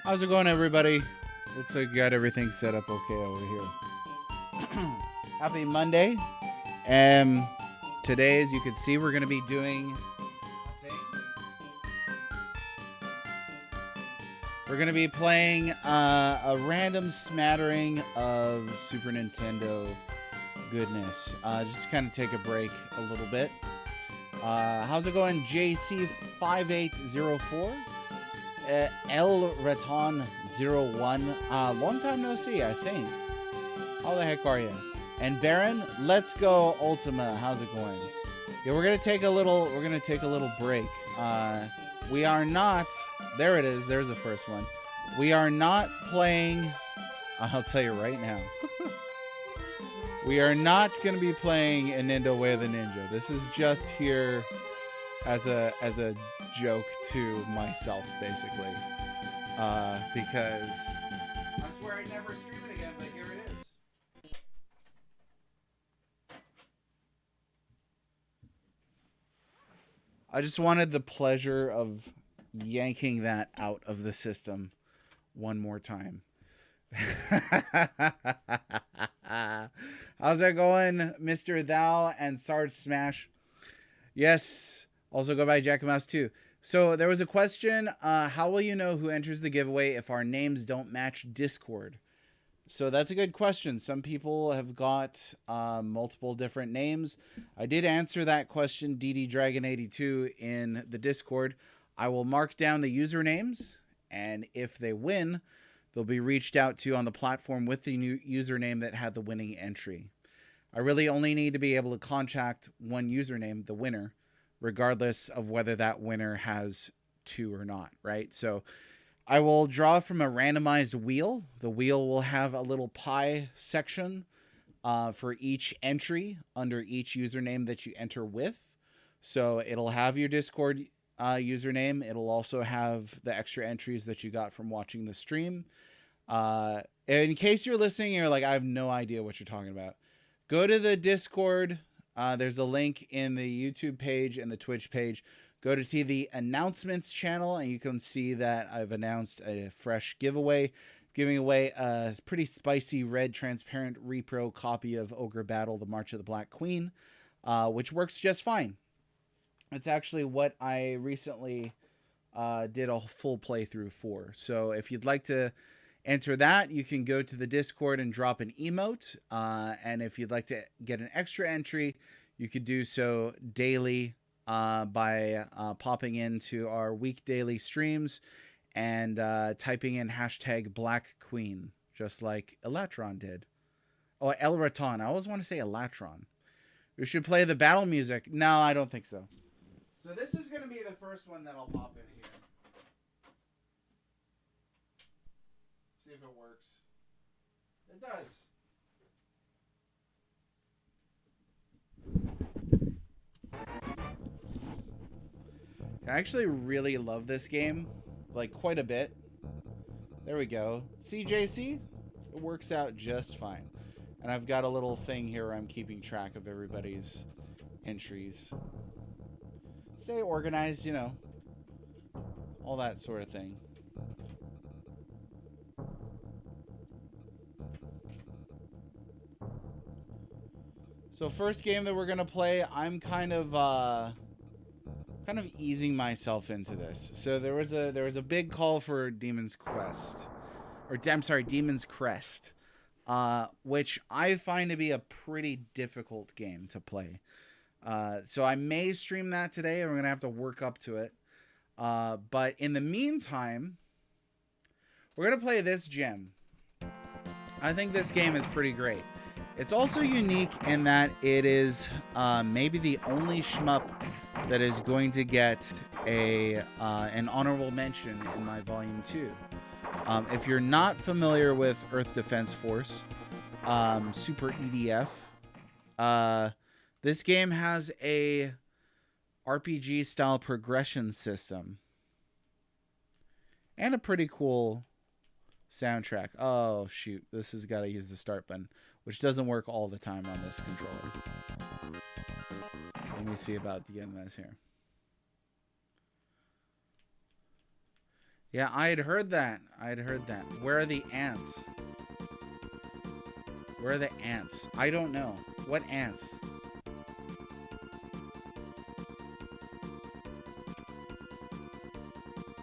How's it going, everybody? Looks like you got everything set up okay over here. Happy Monday. Today, as you can see, we're going to be doing a thing. We're going to be playing a random smattering of Super Nintendo goodness. Just kind of take a break a little bit. How's it going, JC5804? El Raton 01. Long time no see, I think. How the heck are you? And Baron, let's go Ultima. How's it going? Yeah, we're gonna take a little break. We are not. There it is. There's the first one. We are not playing. I'll tell you right now. We are not gonna be playing Anindo Way of the Ninja. This is just here as a joke to myself, basically, because I swear I'd never stream it again, but here it is. I just wanted the pleasure of yanking that out of the system one more time. How's that going, Mr. Thou and Sarge Smash? Yes. Also go by Jack and Mouse too. So there was a question, how will you know who enters the giveaway if our names don't match Discord? So that's a good question. Some people have got multiple different names. I did answer that question, DD Dragon 82, in the Discord. I will mark down the usernames, and if they win, they'll be reached out to on the platform with the new username that had the winning entry. I really only need to be able to contact one username, the winner, regardless of whether that winner has two or not, right? So I will draw from a randomized wheel. The wheel will have a little pie section for each entry under each username that you enter with. So it'll have your Discord username. It'll also have the extra entries that you got from watching the stream. In case you're listening and you're like, I have no idea what you're talking about, go to the Discord. There's a link in the YouTube page and the Twitch page. Go to the announcements channel, and you can see that I've announced a fresh giveaway, giving away a pretty spicy red transparent repro copy of Ogre Battle: The March of the Black Queen, which works just fine. It's actually what I recently did a full playthrough for. So if you'd like to enter that. You can go to the Discord and drop an emote. And if you'd like to get an extra entry, you could do so daily by popping into our week daily streams and typing in hashtag Black Queen, just like Elatron did. Oh, Elraton. I always want to say Elatron. We should play the battle music. No, I don't think so. So this is going to be the first one that I'll pop in here. See if it works. It does. I actually really love this game, like quite a bit. There we go. CJC, it works out just fine. And I've got a little thing here where I'm keeping track of everybody's entries. Stay organized, you know, all that sort of thing. So first game that we're gonna play, I'm kind of easing myself into this. So there was a big call for Demon's Quest, or I'm sorry, Demon's Crest, which I find to be a pretty difficult game to play. So I may stream that today, and we're gonna have to work up to it. But in the meantime, we're gonna play this gem. I think this game is pretty great. It's also unique in that it is maybe the only shmup that is going to get an honorable mention in my Volume 2. If you're not familiar with Earth Defense Force, Super EDF, this game has a RPG-style progression system and a pretty cool soundtrack. Oh, shoot. This has got to use the start button, which doesn't work all the time on this controller. So let me see about getting this here. Yeah, I had heard that. Where are the ants? Where are the ants? I don't know. What ants?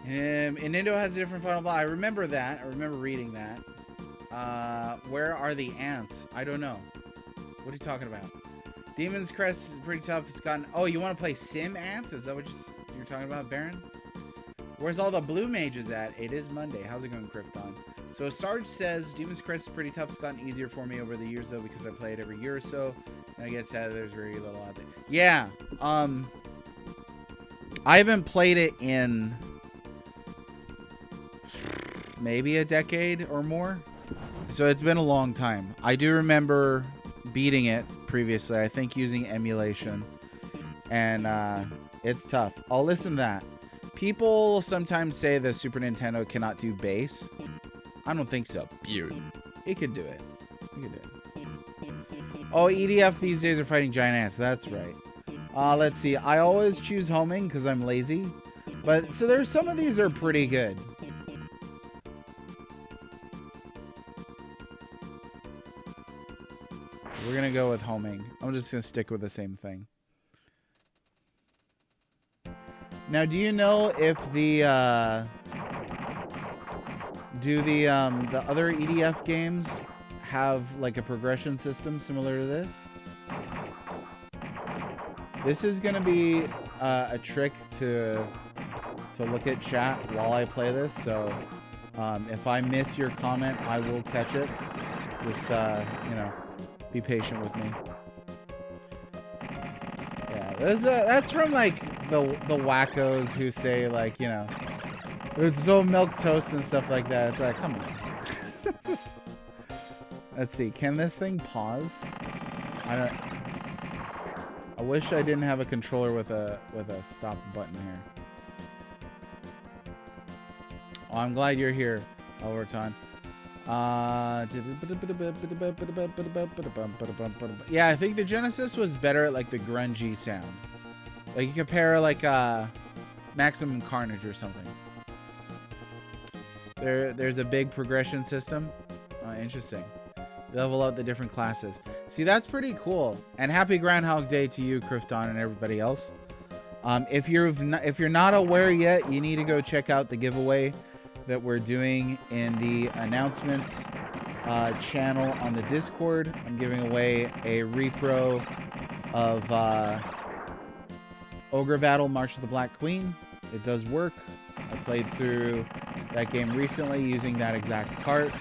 And Nintendo has a different final blah. I remember that. I remember reading that. Where are the ants? I don't know. What are you talking about? Demon's Crest is pretty tough. It's gotten... Oh, you want to play Sim Ants? Is that what you're talking about, Baron? Where's all the blue mages at? It is Monday. How's it going, Krypton? So Sarge says, Demon's Crest is pretty tough. It's gotten easier for me over the years, though, because I play it every year or so. And I get sad there's very little out there. Yeah. I haven't played it in maybe a decade or more. So it's been a long time. I do remember beating it previously, I think using emulation. And it's tough. I'll listen to that. People sometimes say the Super Nintendo cannot do bass. I don't think so. It could do it. Oh, EDF these days are fighting giant ants. That's right. Let's see. I always choose homing because I'm lazy. But so there's some of these are pretty good. We're going to go with homing. I'm just going to stick with the same thing. Now, do you know if the the other EDF games have like a progression system similar to this? This is going to be a trick to look at chat while I play this. So if I miss your comment, I will catch it. Just you know, be patient with me. Yeah, that's from like the wackos who say like, you know, it's so milk toast and stuff like that. It's like, come on. Let's see. Can this thing pause? I wish I didn't have a controller with a stop button here. Oh, I'm glad you're here, Elverton. Yeah, I think the Genesis was better at like the grungy sound. Like you compare like Maximum Carnage or something. There's a big progression system. Oh, interesting. Level out the different classes. See, that's pretty cool. And happy Groundhog Day to you, Krypton, and everybody else. If you're not aware yet, you need to go check out the giveaway that we're doing in the announcements channel on the Discord. I'm giving away a repro of Ogre Battle March of the Black Queen. It does work. I played through that game recently using that exact cart.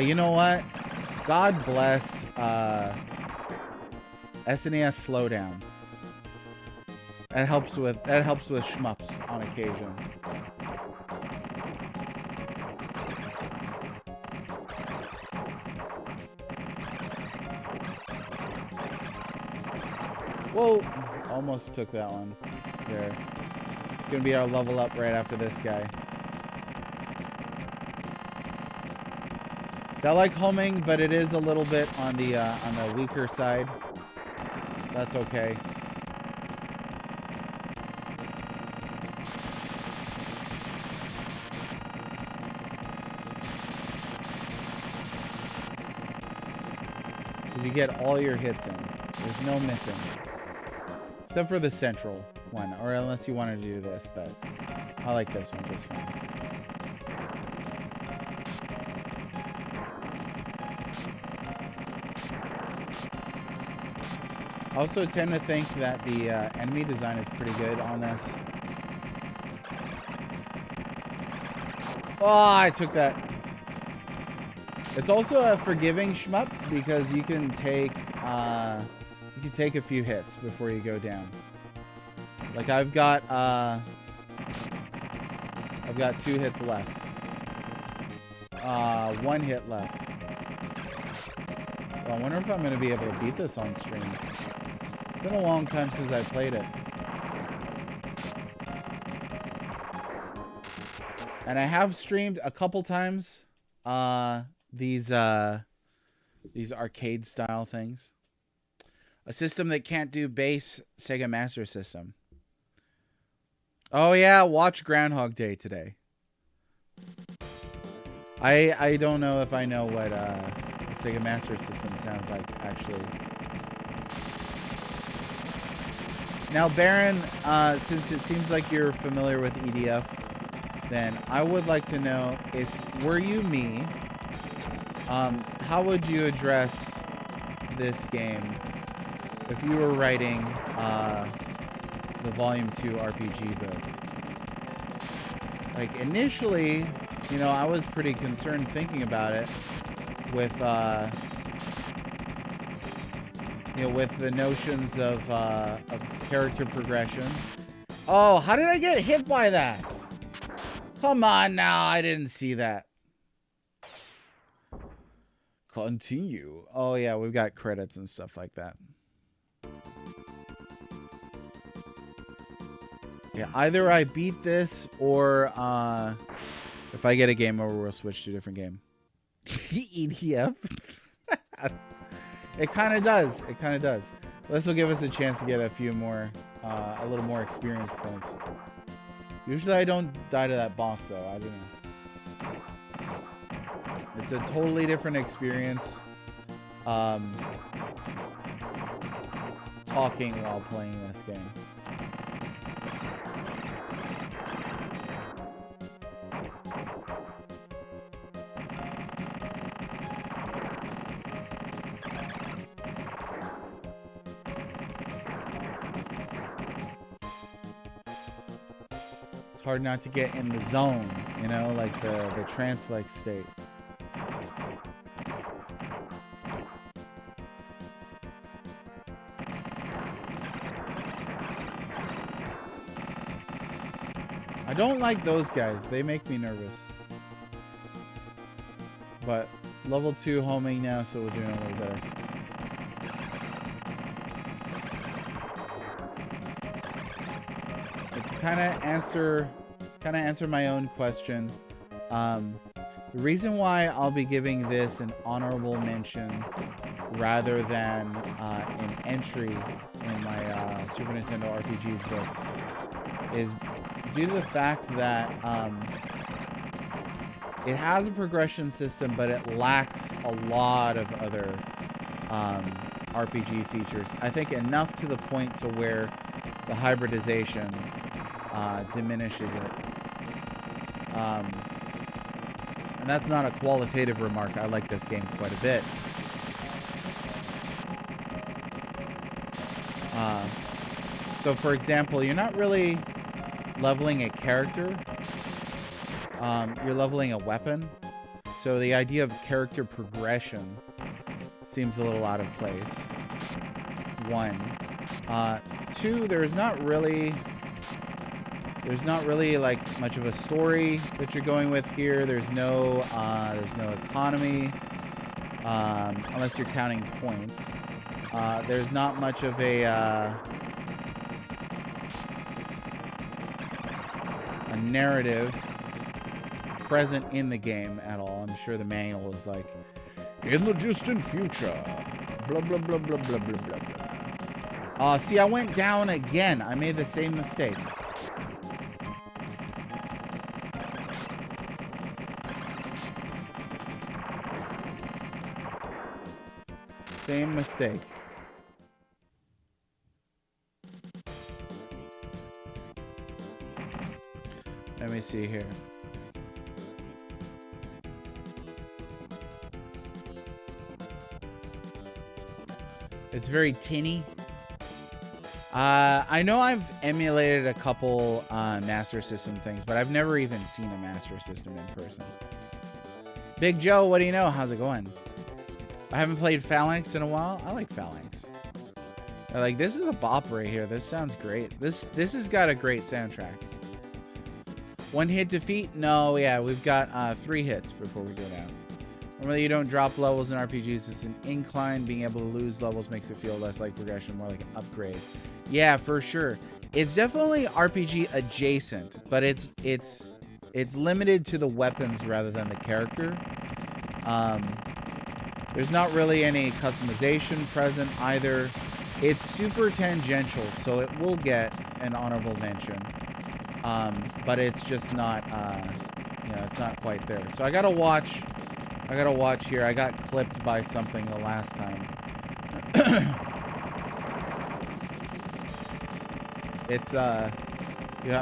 You know what? God bless SNES Slowdown. That helps with shmups on occasion. Whoa! Almost took that one. There. It's gonna be our level up right after this guy. So I like homing, but it is a little bit on the weaker side. That's okay. Because you get all your hits in. There's no missing. Except for the central one, or unless you wanted to do this, but I like this one just fine. I also tend to think that the enemy design is pretty good on this. Oh, I took that. It's also a forgiving shmup because you can take a few hits before you go down. Like I've got 2 hits left. 1 hit left. Well, I wonder if I'm gonna be able to beat this on stream. It's been a long time since I played it. And I have streamed a couple times these arcade style things. A system that can't do base Sega Master System. Oh yeah, watch Groundhog Day today. I don't know if I know what Sega Master System sounds like actually. Now Baron, since it seems like you're familiar with EDF, then I would like to know, if were you me, how would you address this game if you were writing the Volume 2 RPG book? Like initially, you know, I was pretty concerned thinking about it with you know, with the notions of character progression. Oh, how did I get hit by that? Come on now, I didn't see that. Continue. Oh yeah, we've got credits and stuff like that. Yeah, either I beat this or if I get a game over, we'll switch to a different game. EDF? It kind of does. It kind of does. This will give us a chance to get a few more, a little more experience points. Usually I don't die to that boss though. I don't know. It's a totally different experience. Talking while playing this game. It's hard not to get in the zone, you know, like the trance-like state. I don't like those guys. They make me nervous. But level 2 homing now, so we're doing a little better. To kind of answer my own question, the reason why I'll be giving this an honorable mention rather than an entry in my Super Nintendo RPGs book is due to the fact that it has a progression system, but it lacks a lot of other RPG features. I think enough to the point to where the hybridization diminishes it. And that's not a qualitative remark. I like this game quite a bit. So, for example, you're not really leveling a character. You're leveling a weapon. So the idea of character progression seems a little out of place. 1. 2, there's not really like much of a story that you're going with here. There's no economy, unless you're counting points. There's not much of a narrative present in the game at all. I'm sure the manual is like, in the distant future, blah, blah, blah, blah, blah, blah, blah, blah. See, I went down again. I made the same mistake. Same mistake. Let me see here. It's very tinny. I know I've emulated a couple Master System things, but I've never even seen a Master System in person. Big Joe, what do you know? How's it going? I haven't played Phalanx in a while. I like Phalanx. Like, this is a bop right here. This sounds great. This has got a great soundtrack. 1 hit defeat? No, yeah, we've got 3 hits before we go down. Normally you don't drop levels in RPGs. It's an incline. Being able to lose levels makes it feel less like progression, more like an upgrade. Yeah, for sure. It's definitely RPG adjacent, but it's limited to the weapons rather than the character. There's not really any customization present either. It's super tangential, so it will get an honorable mention. But it's just not, it's not quite there. So I gotta watch here. I got clipped by something the last time. It's a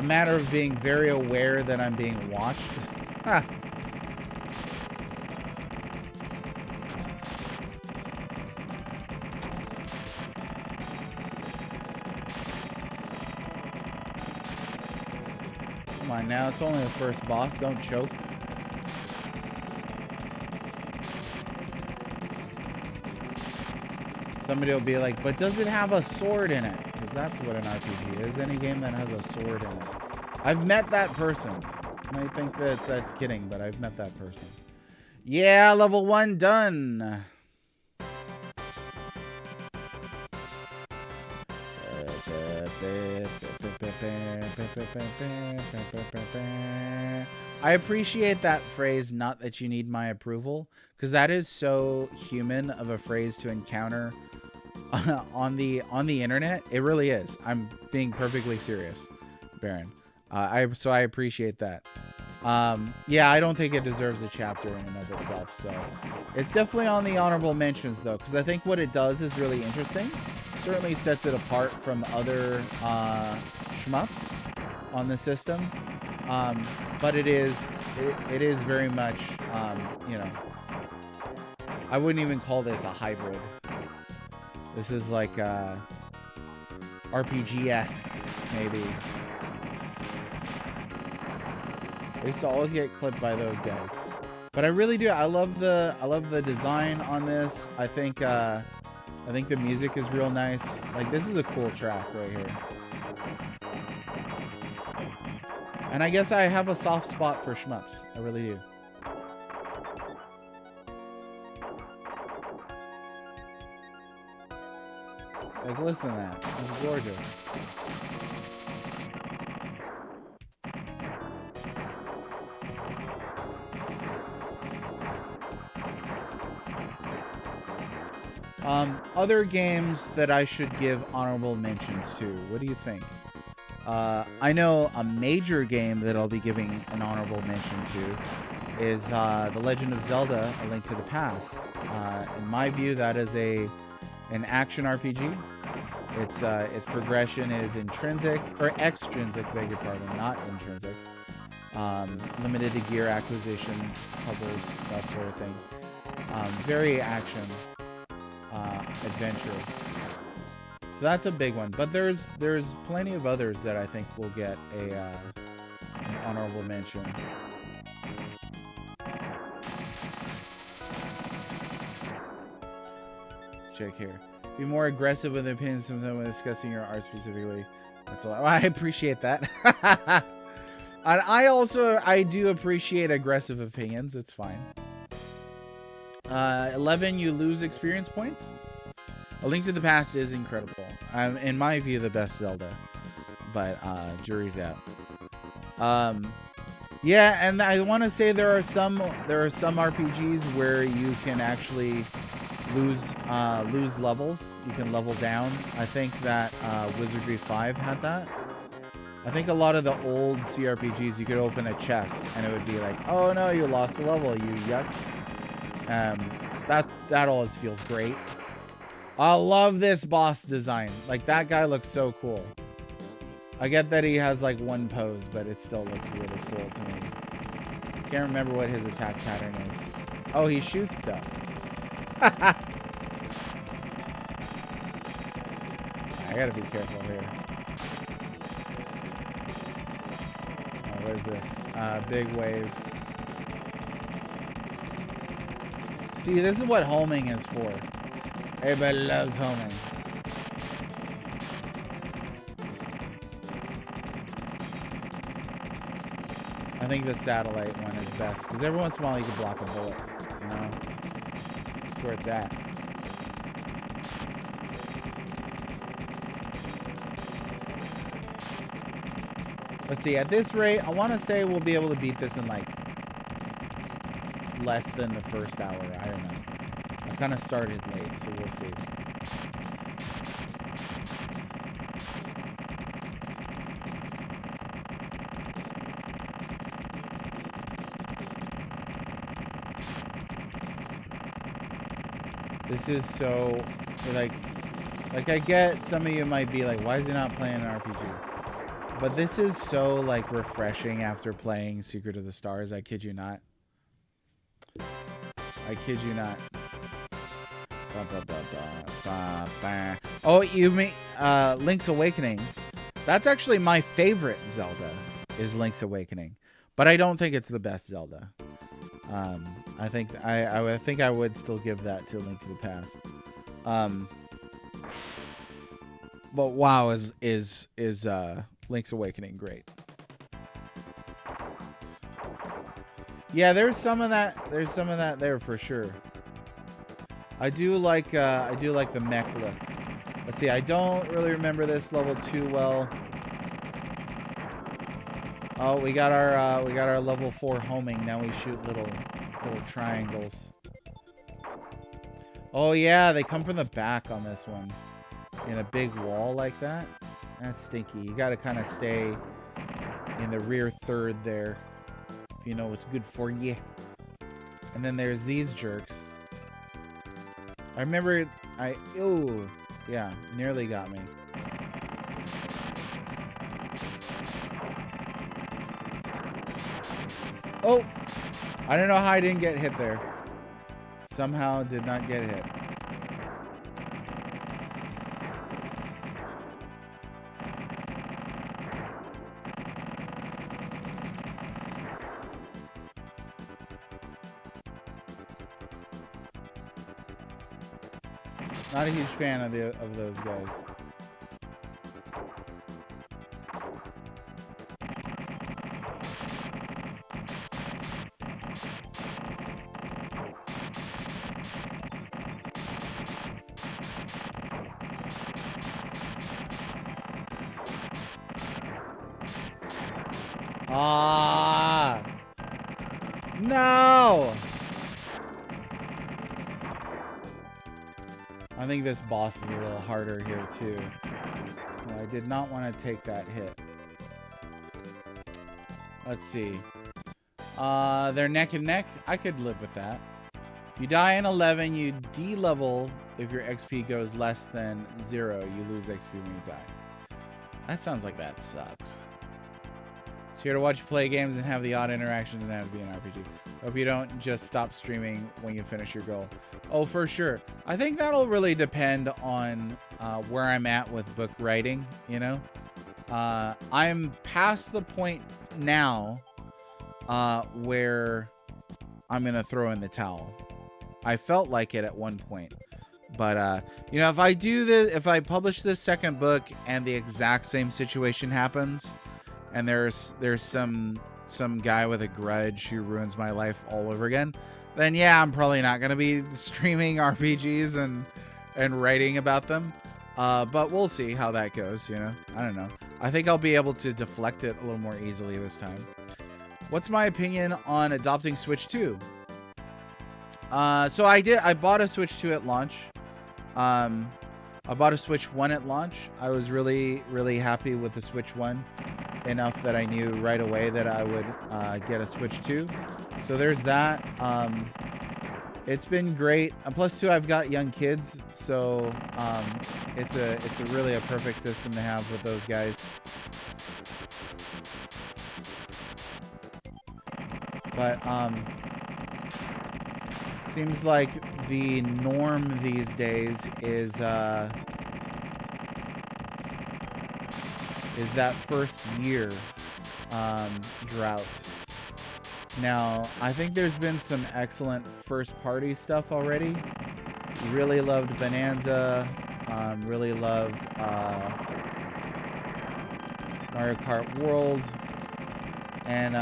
matter of being very aware that I'm being watched. Come on now, it's only the first boss. Don't choke. Somebody will be like, but does it have a sword in it? Because that's what an RPG is. Any game that has a sword in it. I've met that person. You might think that that's kidding, but I've met that person. Yeah, level 1 done. I appreciate that phrase, not that you need my approval, because that is so human of a phrase to encounter on the internet. It really is. I'm being perfectly serious, Baron. So I appreciate that. Yeah, I don't think it deserves a chapter in and of itself. So it's definitely on the honorable mentions though, because I think what it does is really interesting. Certainly sets it apart from other shmups on the system. But it is very much, I wouldn't even call this a hybrid. This is like RPG-esque, maybe. I used to always get clipped by those guys, but I really do. I love the design on this. I think the music is real nice. Like, this is a cool track right here. And I guess I have a soft spot for shmups. I really do. Like, listen to that. It's gorgeous. Other games that I should give honorable mentions to. What do you think? I know a major game that I'll be giving an honorable mention to is The Legend of Zelda: A Link to the Past. In my view, that is an action RPG. Its progression is intrinsic, or extrinsic, beg your pardon, not intrinsic. limited to gear acquisition, puzzles, that sort of thing. Very action adventure. So that's a big one. But there's plenty of others that I think will get an honorable mention. Check here. Be more aggressive with opinions when discussing your art specifically. That's a lot. Well, I appreciate that. And I do appreciate aggressive opinions. It's fine. 11, you lose experience points. A Link to the Past is incredible. In my view, the best Zelda. But jury's out. Yeah, and I want to say there are some RPGs where you can actually lose levels. You can level down. I think that Wizardry 5 had that. I think a lot of the old CRPGs, you could open a chest and it would be like, oh no, you lost a level, you yucks. That always feels great. I love this boss design. Like, that guy looks so cool. I get that he has like one pose, but it still looks really cool to me. Can't remember what his attack pattern is. Oh, he shoots stuff. I gotta be careful here. Oh, what is this? Big wave. See, this is what homing is for. Everybody loves homing. I think the satellite one is best, because every once in a while you can block a bullet. You know? That's where it's at. Let's see, at this rate, I want to say we'll be able to beat this in like less than the first hour. I don't know. I kind of started late, so we'll see. This is so, like I get some of you might be like, why is he not playing an RPG? But this is so, like, refreshing after playing Secret of the Stars. I kid you not. I kid you not. Oh, you mean Link's Awakening. That's actually my favorite Zelda, is Link's Awakening. But I don't think it's the best Zelda. I think I would still give that to Link to the Past. But wow, is Link's Awakening great. Yeah, there's some of that there for sure. I do like the mech look. Let's see, I don't really remember this level too well. Oh, we got our level 4 homing. Now we shoot little triangles. Oh yeah, they come from the back on this one. In a big wall like that. That's stinky. You gotta kind of stay in the rear third there, if you know what's good for you. And then there's these jerks. I remember oh, yeah, nearly got me. Oh, I don't know how I didn't get hit there. Somehow did not get hit. Not a huge fan of those guys. Ah! No! I think this boss is a little harder here too. I did not want to take that hit. Let's see. They're neck and neck. I could live with that. You die in 11, you de-level if your XP goes less than 0. You lose XP when you die. That sounds like that sucks. So here to watch you play games and have the odd interactions and have it be an RPG. Hope you don't just stop streaming when you finish your goal. Oh, for sure. I think that'll really depend on where I'm at with book writing, you know? I'm past the point now where I'm going to throw in the towel. I felt like it at one point. But, you know, if I do this, if I publish this second book and the exact same situation happens, and there's some guy with a grudge who ruins my life all over again, then yeah, I'm probably not going to be streaming RPGs and writing about them. But we'll see how that goes, you know? I don't know. I think I'll be able to deflect it a little more easily this time. What's my opinion on adopting Switch 2? So I bought a Switch 2 at launch. I bought a Switch 1 at launch. I was really, really happy with the Switch 1 enough that I knew right away that I would get a Switch 2. So there's that. It's been great. Plus, too, I've got young kids, so it's really a perfect system to have with those guys. But seems like the norm these days is that first year drought. Now, I think there's been some excellent first-party stuff already. Really loved Bonanza. Really loved Mario Kart World. And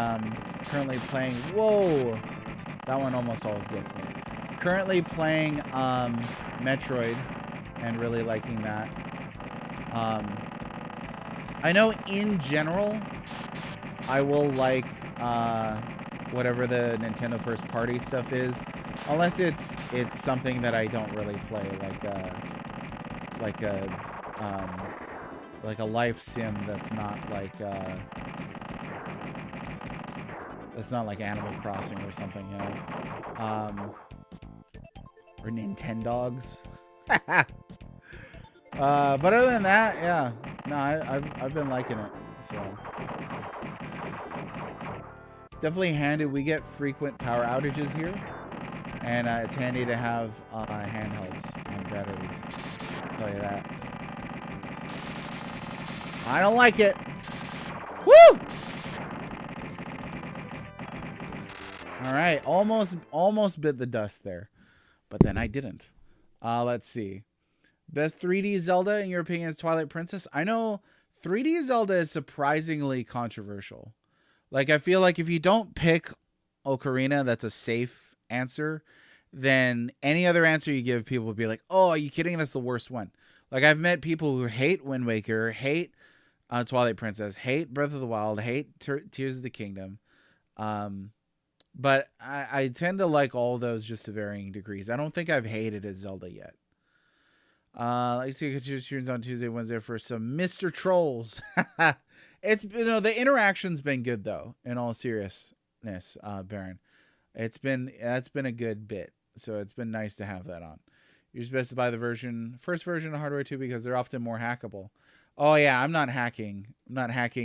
currently playing... Whoa! That one almost always gets me. Currently playing Metroid and really liking that. I know in general, I will like... whatever the Nintendo first party stuff is, unless it's something that I don't really play, like a life sim that's not like Animal Crossing or something, you know, or Nintendogs. But other than that, yeah, no, I've been liking it, so. Definitely handy. We get frequent power outages here, and it's handy to have handhelds and batteries. I'll tell you that. I don't like it. Woo! All right, almost bit the dust there, but then I didn't. Let's see. Best 3D Zelda in your opinion is Twilight Princess. I know 3D Zelda is surprisingly controversial. Like, I feel like if you don't pick Ocarina, that's a safe answer, then any other answer you give, people will be like, oh, are you kidding? That's the worst one. Like, I've met people who hate Wind Waker, hate Twilight Princess, hate Breath of the Wild, hate Tears of the Kingdom. But I tend to like all those just to varying degrees. I don't think I've hated a Zelda yet. Let's see, tunes on Tuesday, Wednesday for some Mr. Trolls. It's, you know, the interaction's been good though. In all seriousness, Baron, that's been a good bit. So it's been nice to have that on. You're best to buy the first version of hardware too, because they're often more hackable. Oh yeah, I'm not hacking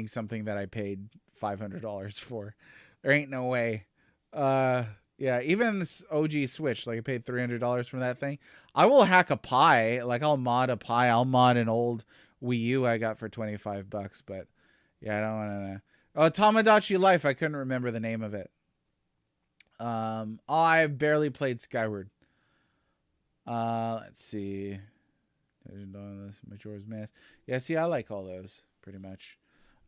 something that I paid $500 for. There ain't no way. Yeah, even this OG Switch, like I paid $300 for that thing. I will hack a Pi. Like I'll mod a Pi. I'll mod an old Wii U I got for $25, but. Yeah, I don't want to know. Oh, Tamagotchi Life. I couldn't remember the name of it. I barely played Skyward. Let's see. Majora's Mask. Yeah, see, I like all those pretty much.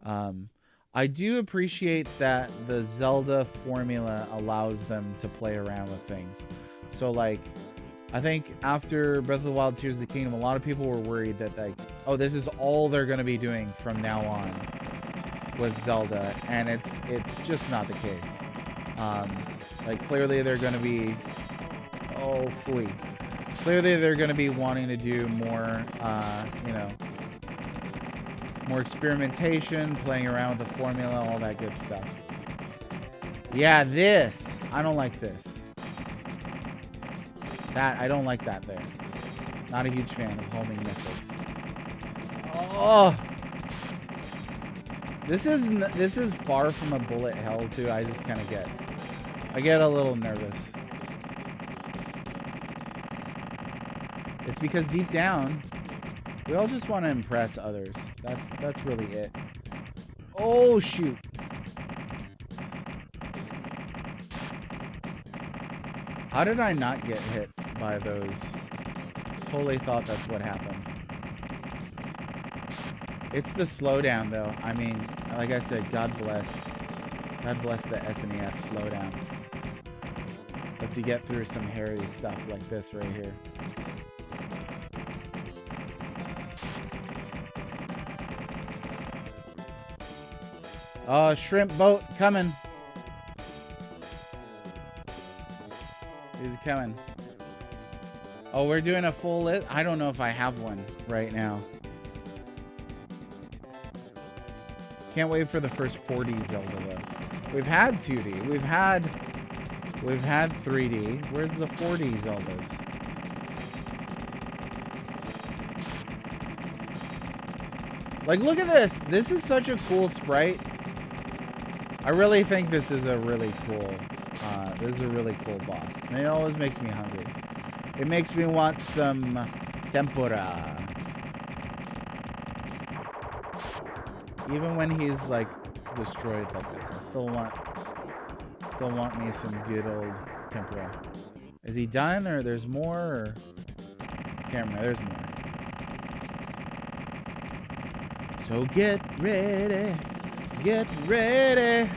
I do appreciate that the Zelda formula allows them to play around with things. So, like, I think after Breath of the Wild, Tears of the Kingdom, a lot of people were worried that, like, oh, this is all they're going to be doing from now on with Zelda, and it's just not the case. Like, clearly they're going to be clearly they're going to be wanting to do more you know, more experimentation, playing around with the formula, all that good stuff. Yeah, I don't like this. I don't like that there. Not a huge fan of homing missiles. Oh, This is far from a bullet hell too. I just kind of I get a little nervous. It's because deep down, we all just want to impress others. That's really it. Oh shoot. How did I not get hit by those? Totally thought that's what happened. It's the slowdown though. I mean, like I said, God bless the SNES slowdown. Lets you get through some hairy stuff like this right here. Oh, shrimp boat coming. He's coming. Oh, we're doing a full list. I don't know if I have one right now. Can't wait for the first 4D Zelda though. We've had 2D. We've had 3D. Where's the 4D Zeldas? Like, look at this. This is such a cool sprite. I really think this is a really cool. This is a really cool boss. And it always makes me hungry. It makes me want some tempura. Even when he's like destroyed like this, I still want me some good old tempura. Is he done or there's more? Or... can't remember. There's more. So get ready. Get ready.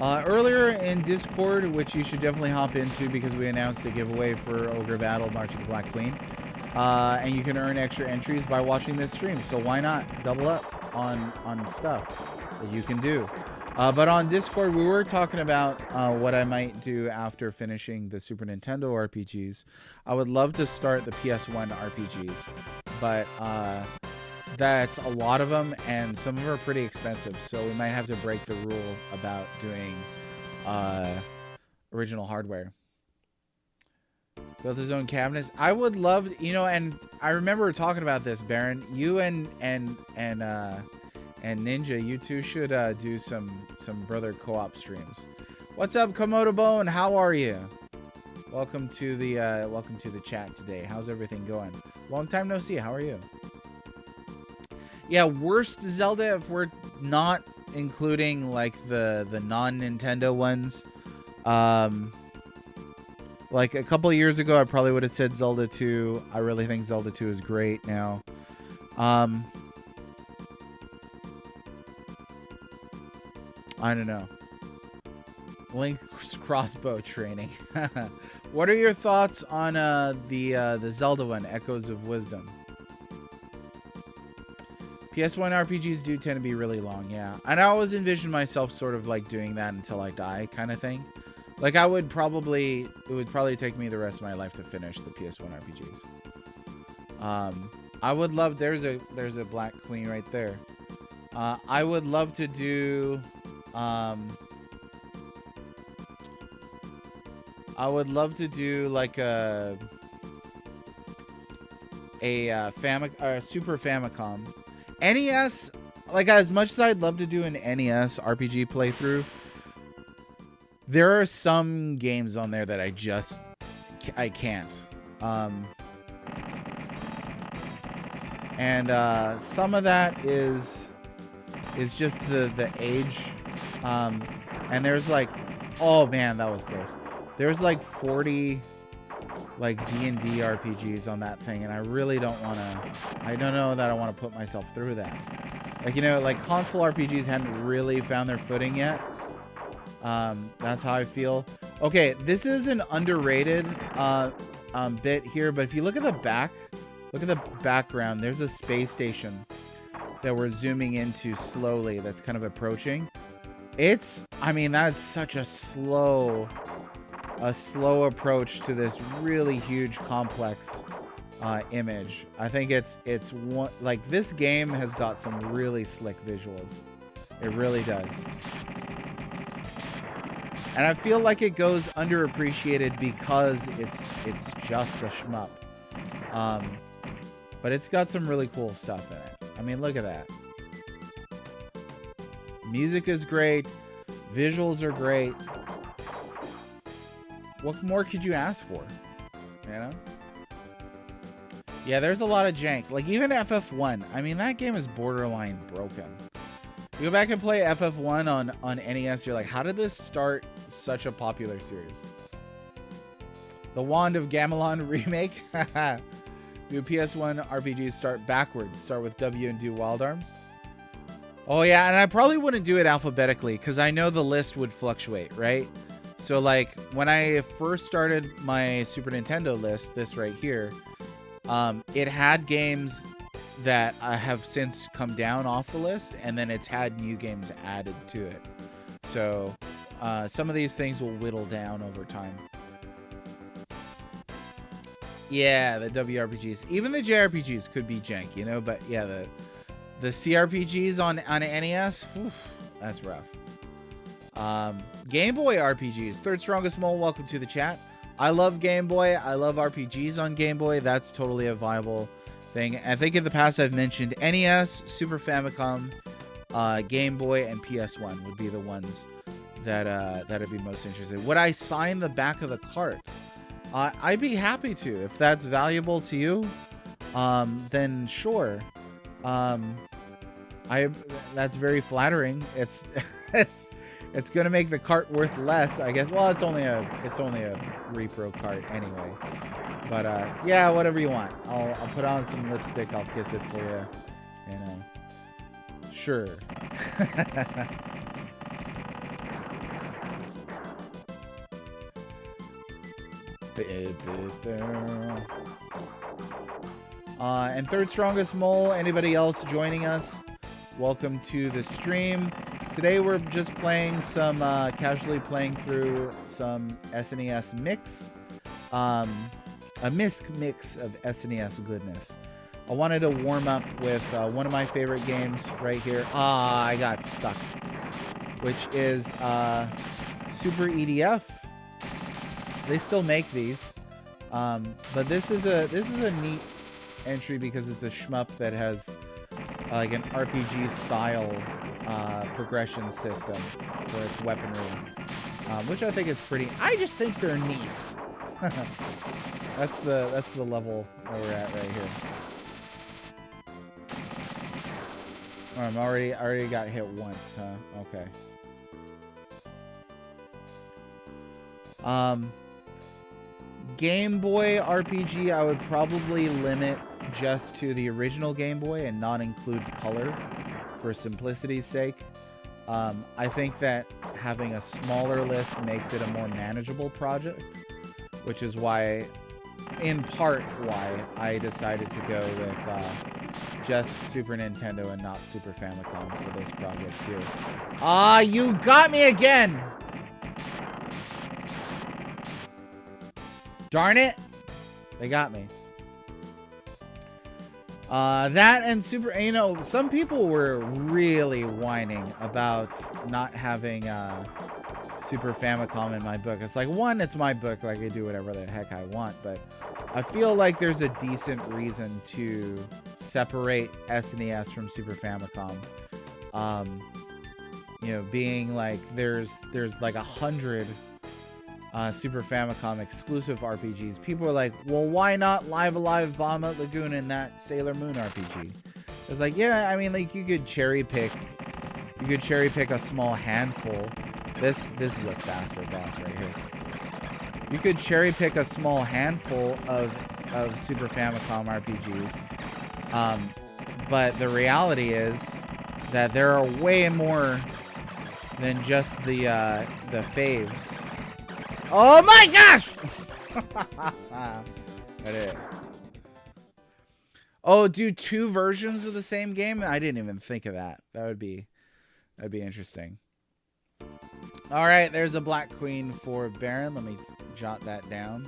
Earlier in Discord, which you should definitely hop into because we announced a giveaway for Ogre Battle March of the Black Queen. And you can earn extra entries by watching this stream. So why not double up on stuff that you can do? But on Discord, we were talking about what I might do after finishing the Super Nintendo RPGs. I would love to start the PS1 RPGs, but that's a lot of them, and some of them are pretty expensive. So we might have to break the rule about doing original hardware. Built his own cabinets. I would love, you know, and I remember talking about this, Baron. You and Ninja, you two should do some brother co-op streams. What's up, Komodo Bone? How are you? Welcome to the chat today. How's everything going? Long time no see. How are you? Yeah, worst Zelda if we're not including like the non-Nintendo ones. Like a couple of years ago, I probably would have said Zelda 2. I really think Zelda 2 is great now. I don't know. Link's crossbow training. What are your thoughts on the Zelda one, Echoes of Wisdom? PS1 RPGs do tend to be really long, yeah. And I always envision myself sort of like doing that until I die kind of thing. Like it would probably take me the rest of my life to finish the PS1 RPGs. I would love, there's a Black Queen right there. I would love to do, like a Super Famicom. NES, like as much as I'd love to do an NES RPG playthrough, there are some games on there that I can't. And some of that is just the age. And there's like, oh man, that was close. There's like 40 like D&D RPGs on that thing, and I really don't want to. I don't know that I want to put myself through that. Like, you know, like console RPGs hadn't really found their footing yet. That's how I feel. Okay, this is an underrated bit here, but if you look at the background, there's a space station that we're zooming into slowly that's kind of approaching. I mean, that's such a slow approach to this really huge complex image. I think it's one, like, this game has got some really slick visuals. It really does. And I feel like it goes underappreciated because it's just a shmup. But it's got some really cool stuff in it. I mean, look at that. Music is great. Visuals are great. What more could you ask for? You know? Yeah, there's a lot of jank. Like, even FF1. I mean, that game is borderline broken. You go back and play FF1 on NES, you're like, how did this start such a popular series? The Wand of Gamelon remake? Do PS1 RPGs start backwards? Start with W and do Wild Arms? Oh, yeah, and I probably wouldn't do it alphabetically because I know the list would fluctuate, right? So, like, when I first started my Super Nintendo list, this right here, it had games that have since come down off the list, and then it's had new games added to it. So, some of these things will whittle down over time. Yeah, the WRPGs. Even the JRPGs could be jank, you know? But, yeah, the CRPGs on NES, whew, that's rough. Game Boy RPGs. Third Strongest Mole, welcome to the chat. I love Game Boy. I love RPGs on Game Boy. That's totally a viable thing. I think in the past I've mentioned NES, Super Famicom, Game Boy, and PS1 would be the ones that I'd be most interested in. Would I sign the back of the cart? I'd be happy to. If that's valuable to you, then sure. That's very flattering. It's gonna make the cart worth less, I guess. Well, it's only a repro cart anyway. But yeah, whatever you want. I'll put on some lipstick. I'll kiss it for you. You know, sure. And Third Strongest Mole. Anybody else joining us? Welcome to the stream. Today we're just playing some, casually playing through some SNES mix. A misc mix of SNES goodness. I wanted to warm up with one of my favorite games right here. I got stuck. Which is Super EDF. They still make these. But this is a neat entry because it's a shmup that has like an RPG style progression system for its weaponry, which I think is pretty. I just think they're neat. That's the level that we're at right here. Oh, I already got hit once, huh? Okay. Game Boy RPG, I would probably limit just to the original Game Boy and not include color for simplicity's sake. I think that having a smaller list makes it a more manageable project, which is why, in part, why I decided to go with just Super Nintendo and not Super Famicom for this project here. You got me again! Darn it! They got me. That and Super... You know, some people were really whining about not having Super Famicom in my book. It's like, one, it's my book. Like, I do whatever the heck I want. But I feel like there's a decent reason to separate SNES from Super Famicom. You know, being like, there's like 100... Super Famicom exclusive RPGs. People are like, well, why not Live Alive Bomb Lagoon and that Sailor Moon RPG? It's like, yeah, I mean, like, you could cherry pick a small handful. This is a faster boss right here. You could cherry pick a small handful of Super Famicom RPGs. But the reality is that there are way more than just the faves. Oh my gosh! That it. Oh, do 2 versions of the same game? I didn't even think of that. That'd be interesting. All right, there's a Black Queen for Baron. Let me jot that down.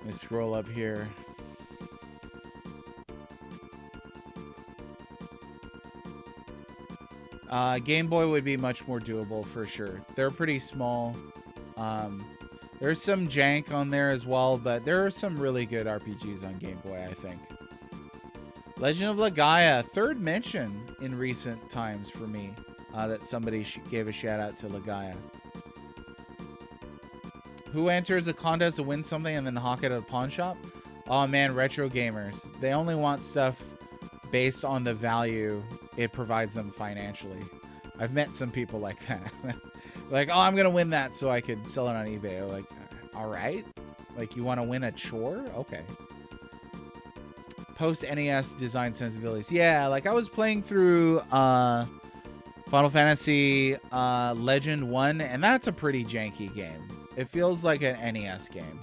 Let me scroll up here. Game Boy would be much more doable for sure. They're pretty small. There's some jank on there as well, but there are some really good RPGs on Game Boy, I think. Legend of Legaia, third mention in recent times for me, that somebody gave a shout out to Legaia. Who enters a contest to win something and then hawk it at a pawn shop? Oh man, retro gamers. They only want stuff based on the value it provides them financially. I've met some people like that. Like, oh, I'm gonna win that so I could sell it on eBay. Like, all right, like you want to win a chore? Okay. Post NES design sensibilities. Yeah, like I was playing through Final Fantasy Legend 1, and that's a pretty janky game. It feels like an NES game.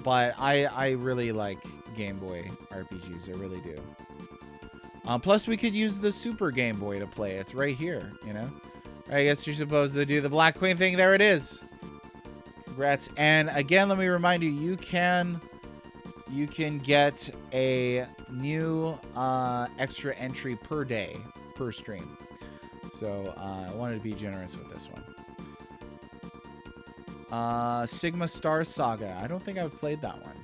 But I really like Game Boy RPGs. I really do. Plus, we could use the Super Game Boy to play. It's right here, you know? I guess you're supposed to do the Black Queen thing. There it is. Congrats. And again, let me remind you, you can get a new extra entry per day, per stream. So I wanted to be generous with this one. Sigma Star Saga. I don't think I've played that one.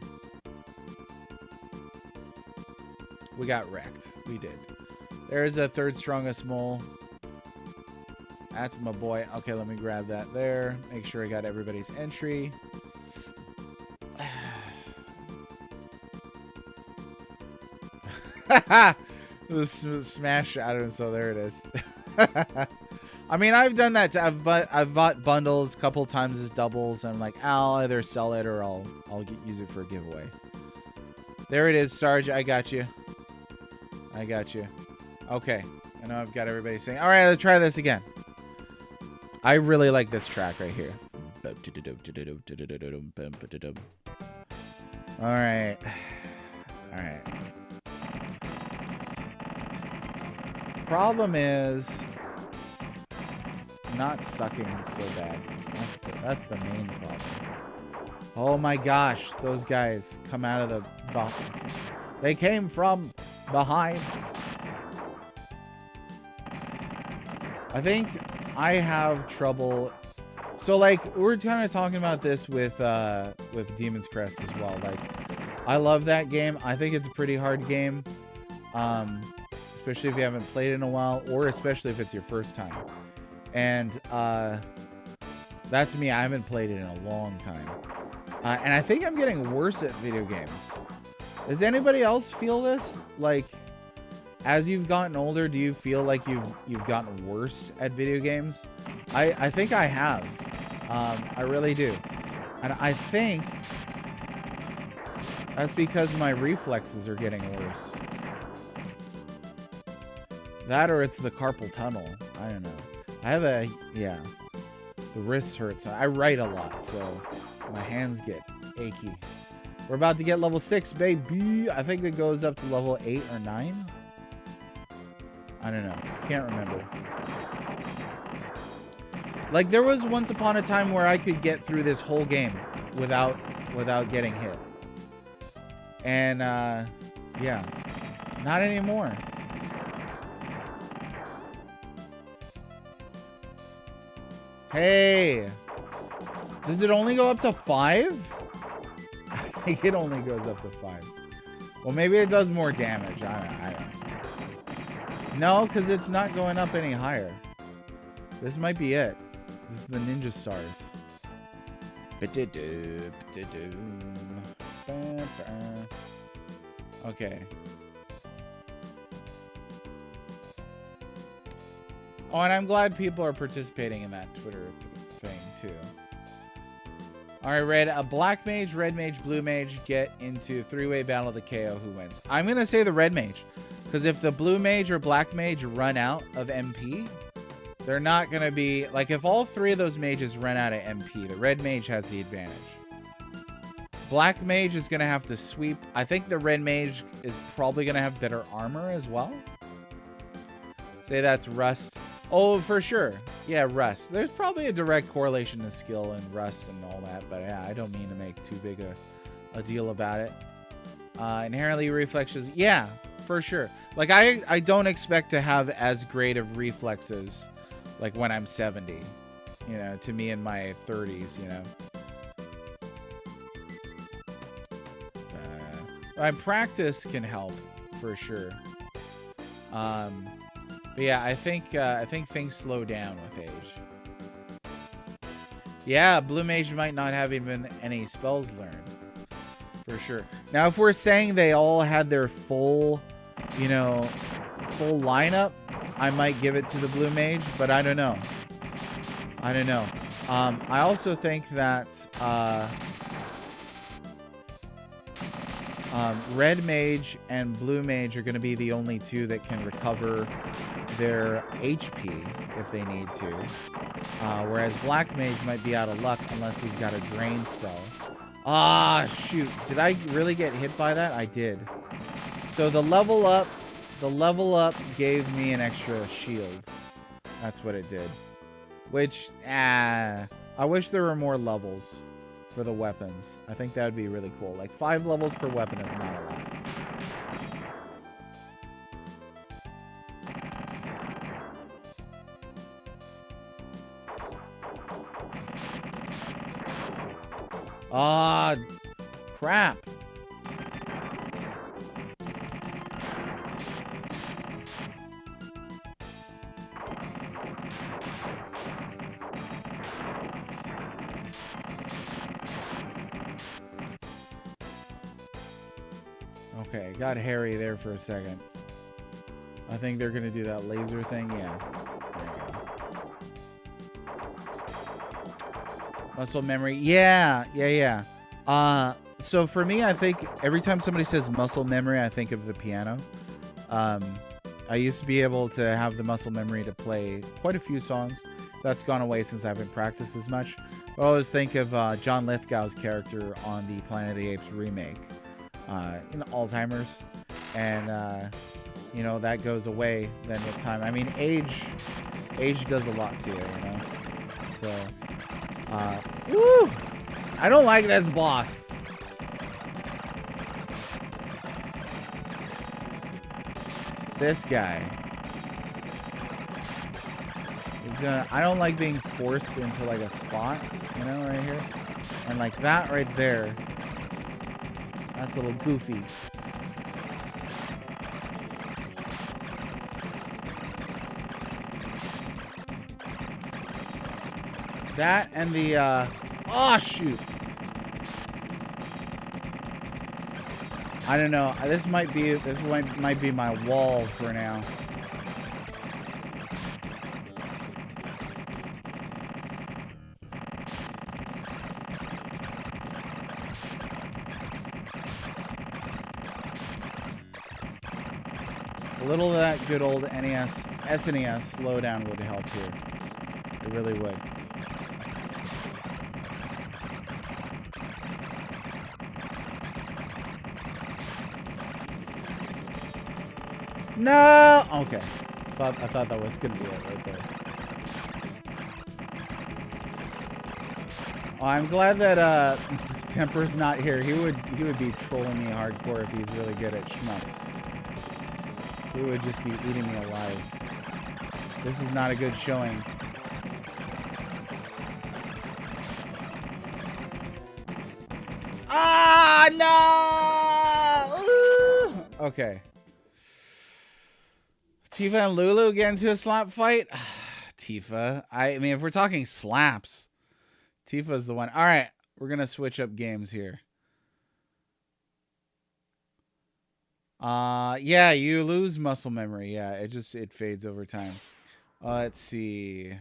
We got wrecked. We did. There's a third strongest mole. That's my boy. Okay, let me grab that there. Make sure I got everybody's entry. This smash out of him, so there it is. I mean, I've done that. I've bought bundles a couple times as doubles. And I'm like, I'll either sell it or I'll use it for a giveaway. There it is, Sarge. I got you. I got you. Okay. I know I've got everybody saying, all right, let's try this again. I really like this track right here. All right. All right. Problem is not sucking so bad. That's the main problem. Oh my gosh, those guys come out of the they came from behind. I think I have trouble. So like we're kind of talking about this with Demon's Crest as well. Like I love that game. I think it's a pretty hard game. Especially if you haven't played it in a while, or especially if it's your first time. And that's me. I haven't played it in a long time. And I think I'm getting worse at video games. Does anybody else feel this? Like, as you've gotten older, do you feel like you've gotten worse at video games? I think I have. I really do. And I think that's because my reflexes are getting worse. That or it's the carpal tunnel. I don't know. I have the wrists hurt. I write a lot, so my hands get achy. We're about to get level 6, baby. I think it goes up to level 8 or 9. I don't know. Can't remember. Like there was once upon a time where I could get through this whole game without getting hit. And yeah, not anymore. Hey, does it only go up to 5? I think it only goes up to 5. Well, maybe it does more damage. I don't know. No, because it's not going up any higher. This might be it. This is the Ninja Stars. Okay. Oh, and I'm glad people are participating in that Twitter thing, too. Alright, Red. A black mage, red mage, blue mage get into three-way battle to KO. Who wins? I'm going to say the red mage. Because if the blue mage or black mage run out of MP, they're not going to be... Like, if all three of those mages run out of MP, the red mage has the advantage. Black mage is going to have to sweep. I think the red mage is probably going to have better armor as well. Say that's Rust. Oh, for sure. Yeah, Rust. There's probably a direct correlation to skill and Rust and all that, but yeah, I don't mean to make too big a deal about it. Inherently reflexes. Yeah, for sure. Like I don't expect to have as great of reflexes like when I'm 70, you know, to me in my 30s, you know. Practice can help for sure. But yeah, I think things slow down with age. Yeah, Blue Mage might not have even any spells learned. For sure. Now, if we're saying they all had their full, you know, full lineup, I might give it to the Blue Mage, but I don't know. I don't know. I also think that Red Mage and Blue Mage are going to be the only two that can recover their HP if they need to. Whereas Black Mage might be out of luck unless he's got a drain spell. Ah, shoot. Did I really get hit by that? I did. So the level up gave me an extra shield. That's what it did. Which, I wish there were more levels for the weapons. I think that would be really cool. Like 5 levels per weapon is not a lot. Ah, crap. Okay, got hairy there for a second. I think they're gonna do that laser thing, yeah. Muscle memory. Yeah. So for me, I think every time somebody says muscle memory, I think of the piano. I used to be able to have the muscle memory to play quite a few songs. That's gone away since I haven't practiced as much. I always think of John Lithgow's character on the Planet of the Apes remake, in Alzheimer's. And, you know, that goes away then with time. I mean, age does a lot to you, you know? So... woo! I don't like this boss. This guy. I don't like being forced into like a spot, you know, right here. And like that right there. That's a little goofy. That and the, oh, shoot. I don't know. This might be my wall for now. A little of that good old SNES slowdown would help here. It really would. No! Okay. I thought that was gonna be it right there. Oh, I'm glad that Temper's not here. He would be trolling me hardcore if he's really good at shmups. He would just be eating me alive. This is not a good showing. Ah, no! Ooh! Okay. Tifa and Lulu get into a slap fight. Tifa. I mean, if we're talking slaps, Tifa's the one. All right, we're gonna switch up games here. Yeah, you lose muscle memory. Yeah, it fades over time. Let's see.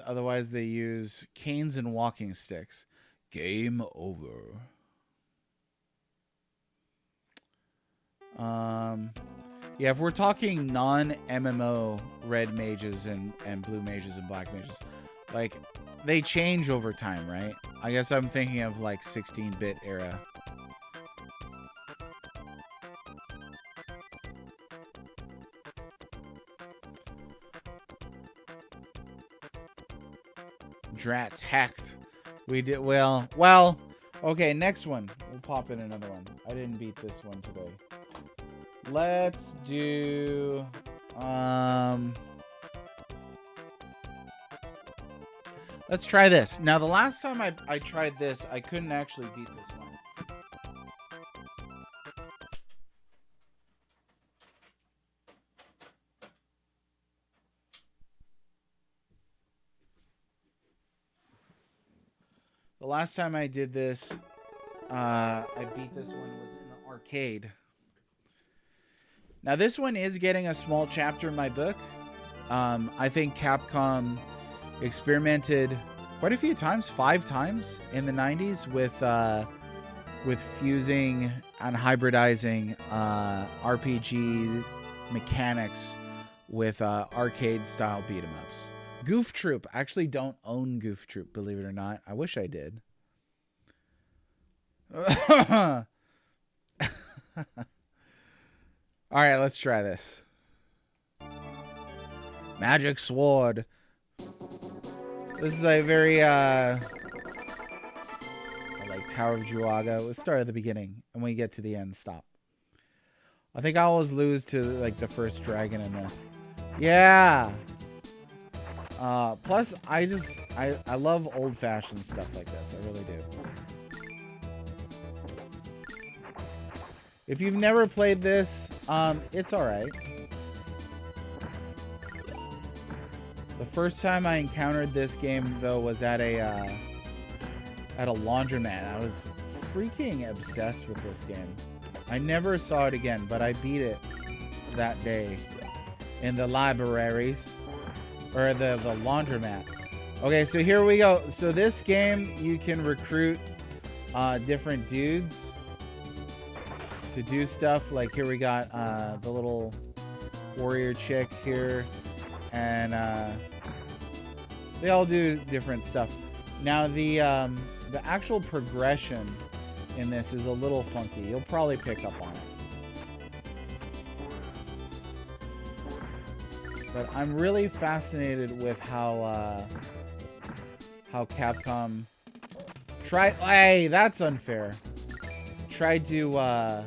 Otherwise they use canes and walking sticks. Game over. Yeah, if we're talking non-MMO red mages and blue mages and black mages, like, they change over time, right? I guess I'm thinking of, like, 16-bit era. Drat's hacked We did well. Okay, next one. We'll pop in another one. I didn't beat this one today. Let's do let's try this. Now the last time I tried this, I couldn't actually beat this one. The last time I did this, I beat this one was in the arcade. Now this one is getting a small chapter in my book. I think Capcom experimented quite a few times, 5 times in the 90s with fusing and hybridizing RPG mechanics with arcade style beat 'em ups. Goof Troop. I actually don't own Goof Troop, believe it or not. I wish I did. All right, let's try this. Magic Sword. This is a very like Tower of Druaga. Let's start at the beginning, and when you get to the end, stop. I think I always lose to like the first dragon in this. Yeah. Plus, I love old-fashioned stuff like this. I really do. If you've never played this, it's alright. The first time I encountered this game, though, was at a laundromat. I was freaking obsessed with this game. I never saw it again, but I beat it that day in the libraries. Or the laundromat. Okay, so here we go. So this game, you can recruit different dudes to do stuff. Like here we got the little warrior chick here. And they all do different stuff. Now the actual progression in this is a little funky. You'll probably pick up on it. But I'm really fascinated with how Capcom tried. Hey, that's unfair. Tried to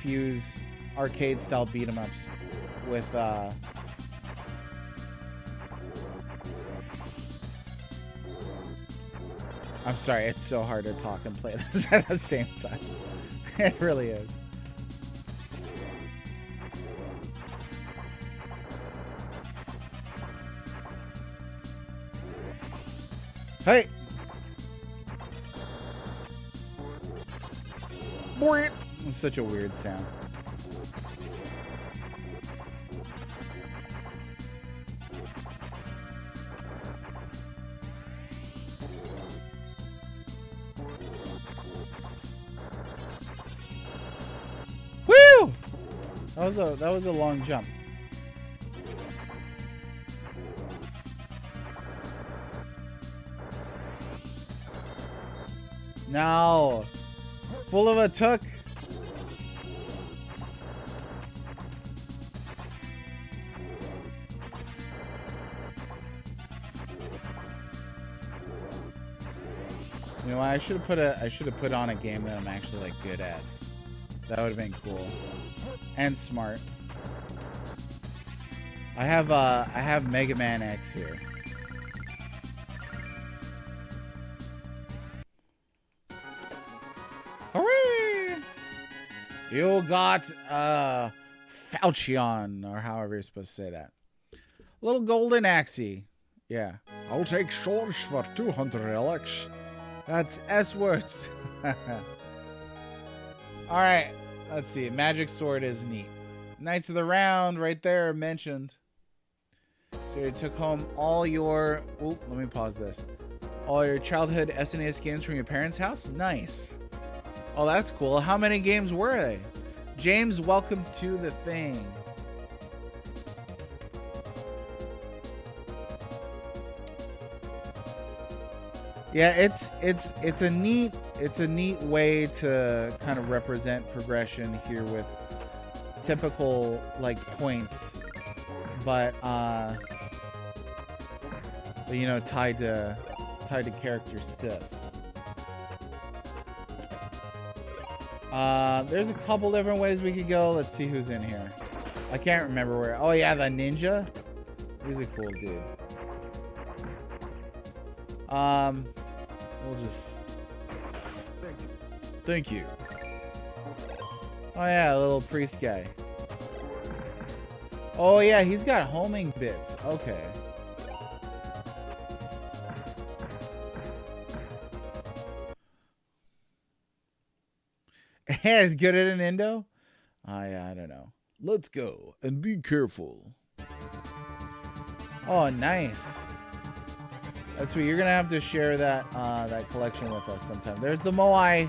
fuse arcade-style beat-em-ups with I'm sorry, it's so hard to talk and play this at the same time. It really is. Hey! Boing! It's such a weird sound. Woo! That was a long jump. No. Full of a took. You know, I should have put on a game that I'm actually like good at. That would have been cool. And smart. I have Mega Man X here. Hooray! You got Falchion, or however you're supposed to say that. Little golden axie. Yeah. I'll take swords for 200 relics. That's S words. Alright. Let's see. Magic Sword is neat. Knights of the Round right there mentioned. So you took home all your... Oop, let me pause this. All your childhood SNES games from your parents' house? Nice. Oh, that's cool. How many games were they? James, welcome to the thing. Yeah, it's a neat way to kind of represent progression here with typical like points, but But, you know, tied to character stuff. There's a couple different ways we could go. Let's see who's in here. I can't remember where. Oh yeah, the ninja. He's a cool dude. We'll just. Thank you. Oh yeah, a little priest guy. Oh yeah, he's got homing bits. Okay. As good at an endo? Yeah, I don't know. Let's go and be careful. Oh, nice. That's sweet. You're gonna have to share that that collection with us sometime. There's the Moai.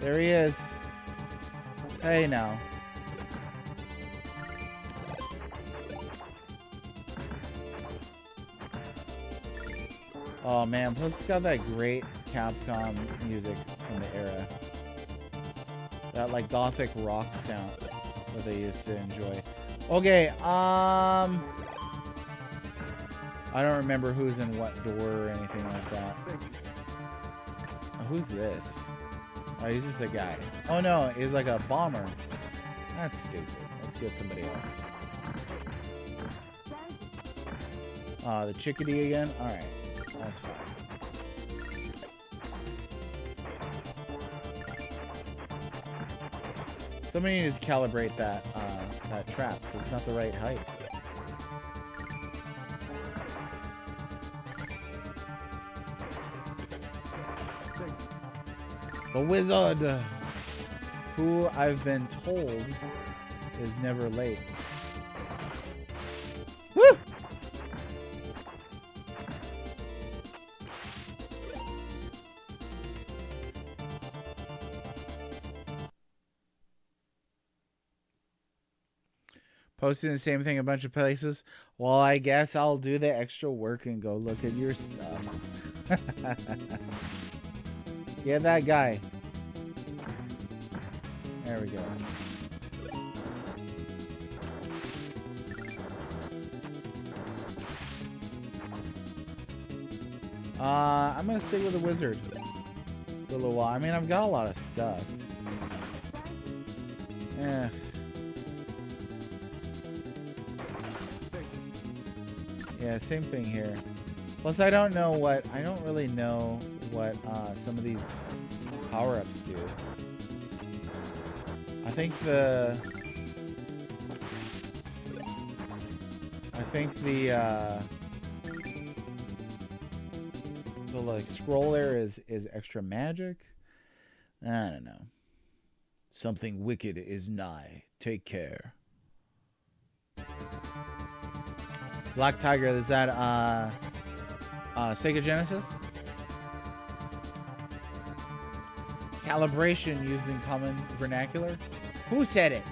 There he is. Hey now. Oh man, plus it's got that great Capcom music from the era. That like gothic rock sound that they used to enjoy. Okay, I don't remember who's in what door or anything like that. Oh, who's this? Oh, he's just a guy. Oh no, he's like a bomber. That's stupid. Let's get somebody else. The chickadee again? Alright, that's fine. Somebody needs to calibrate that that trap. It's not the right height. The wizard, who I've been told is never late. Woo! Posting the same thing a bunch of places. Well, I guess I'll do the extra work and go look at your stuff. Yeah, that guy. There we go. I'm gonna stick with the wizard for a little while. I mean, I've got a lot of stuff. Yeah. Yeah, same thing here. Plus, I don't really know what some of these power-ups do. I think the like scroll there is extra magic. I don't know. Something wicked is nigh. Take care. Black Tiger, is that Sega Genesis? Calibration used in common vernacular? Who said it?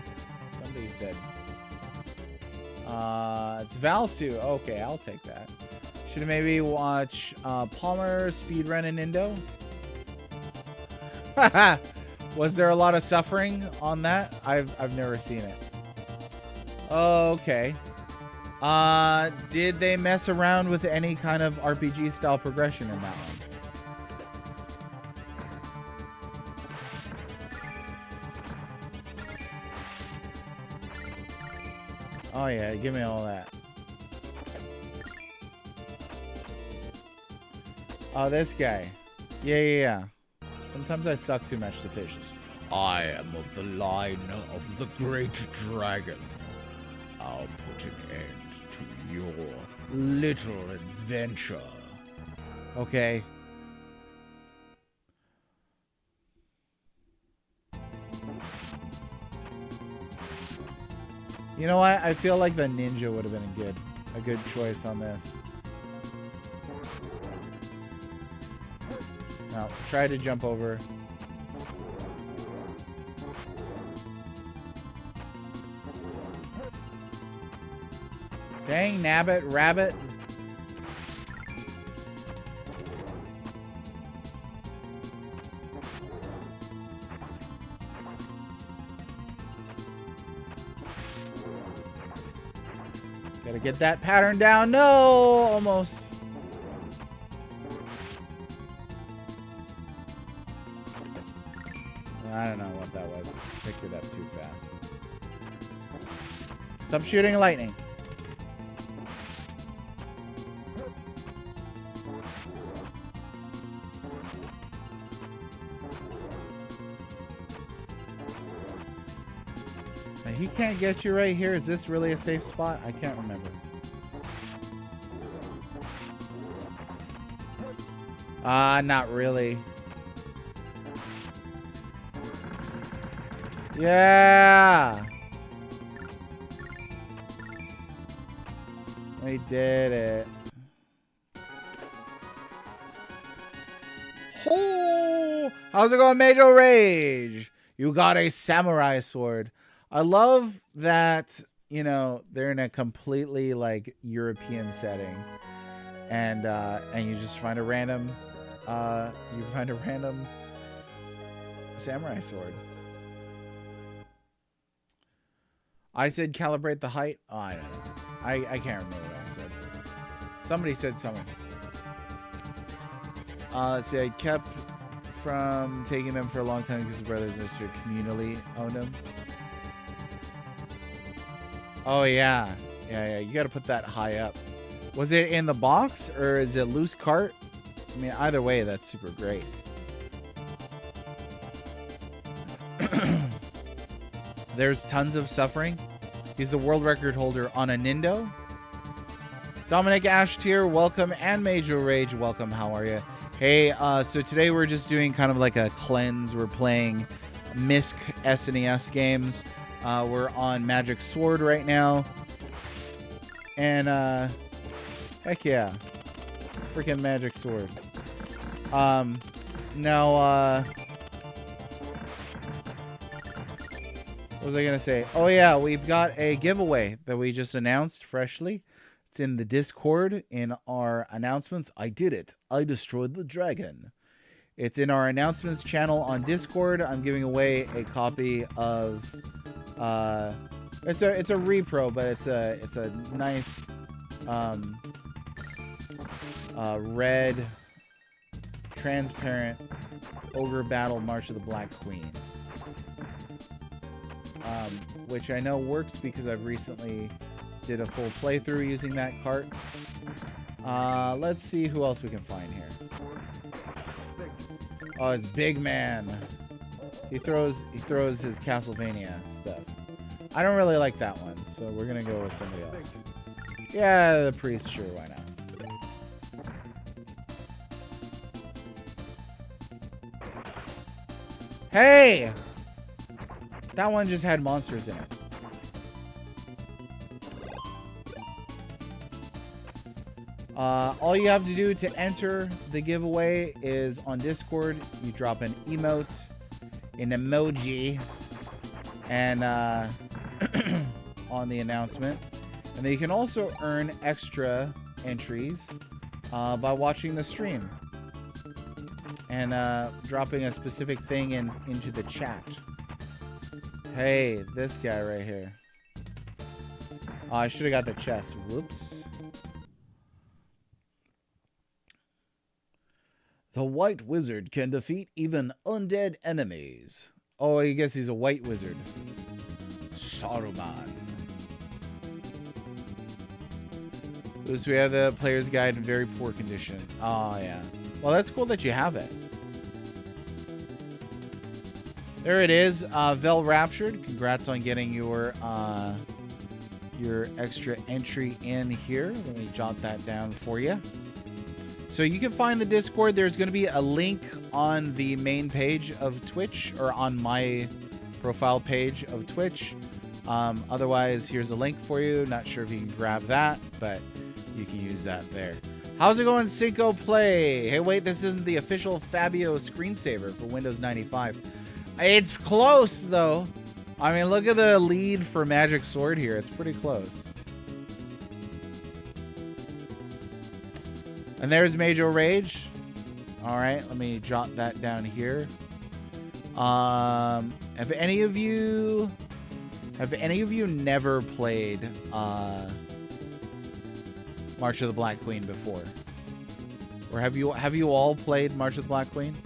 Somebody said. It's Valsu. Okay, I'll take that. Should have maybe watch Palmer speedrun and Indo. Was there a lot of suffering on that? I've never seen it. Okay. Did they mess around with any kind of RPG style progression in that one? Oh yeah, give me all that. Oh, this guy. Yeah. Sometimes I suck too much to fishes. I am of the line of the great dragon. I'll put an end to your little adventure. Okay. You know what? I feel like the ninja would have been a good choice on this. Now, try to jump over. Dang, nabbit, rabbit. Gotta get that pattern down. No, almost. I don't know what that was. Picked it up too fast. Stop shooting lightning. Now, he can't get you right here. Is this really a safe spot? I can't remember. Not really. Yeah! We did it. Oh! How's it going, Major Rage? You got a samurai sword. I love that, you know, they're in a completely, like, European setting. And you just find a random... samurai sword. I said calibrate the height. Oh, I don't know. I can't remember what I said. Somebody said something. Let's see. I kept from taking them for a long time because the brothers and sisters communally owned them. Oh yeah, yeah. You got to put that high up. Was it in the box or is it loose cart? I mean, either way, that's super great. There's tons of suffering. He's the world record holder on a Nindo. Dominic Ashtier, welcome. And Major Rage, welcome. How are you? Hey, so today we're just doing kind of like a cleanse. We're playing misc SNES games. We're on Magic Sword right now. And, heck yeah. Freaking Magic Sword. Now, what was I going to say? Oh, yeah, we've got a giveaway that we just announced freshly. It's in the Discord in our announcements. I did it. I destroyed the dragon. It's in our announcements channel on Discord. I'm giving away a copy of... it's a repro, but it's a nice red transparent Ogre Battle March of the Black Queen. Which I know works because I've recently did a full playthrough using that cart. Let's see who else we can find here. Oh, it's Big Man. He throws his Castlevania stuff. I don't really like that one, so we're gonna go with somebody else. Yeah, the priest, sure, why not? Hey! That one just had monsters in it. All you have to do to enter the giveaway is on Discord, you drop an emote, an emoji, and on the announcement. And then you can also earn extra entries by watching the stream and dropping a specific thing into the chat. Hey, this guy right here. Oh, I should have got the chest. Whoops. The white wizard can defeat even undead enemies. Oh, I guess he's a white wizard. Saruman. So we have the player's guide in very poor condition. Oh, yeah. Well, that's cool that you have it. There it is. Vel Raptured. Congrats on getting your extra entry in here. Let me jot that down for you. So you can find the Discord. There's going to be a link on the main page of Twitch or on my profile page of Twitch. Otherwise, here's a link for you. Not sure if you can grab that, but you can use that there. How's it going, Cinco Play? Hey, wait, this isn't the official Fabio screensaver for Windows 95. It's close, though. I mean, look at the lead for Magic Sword here. It's pretty close. And there's Major Rage. All right, let me jot that down here. Have any of you never played March of the Black Queen before? Or have you all played March of the Black Queen?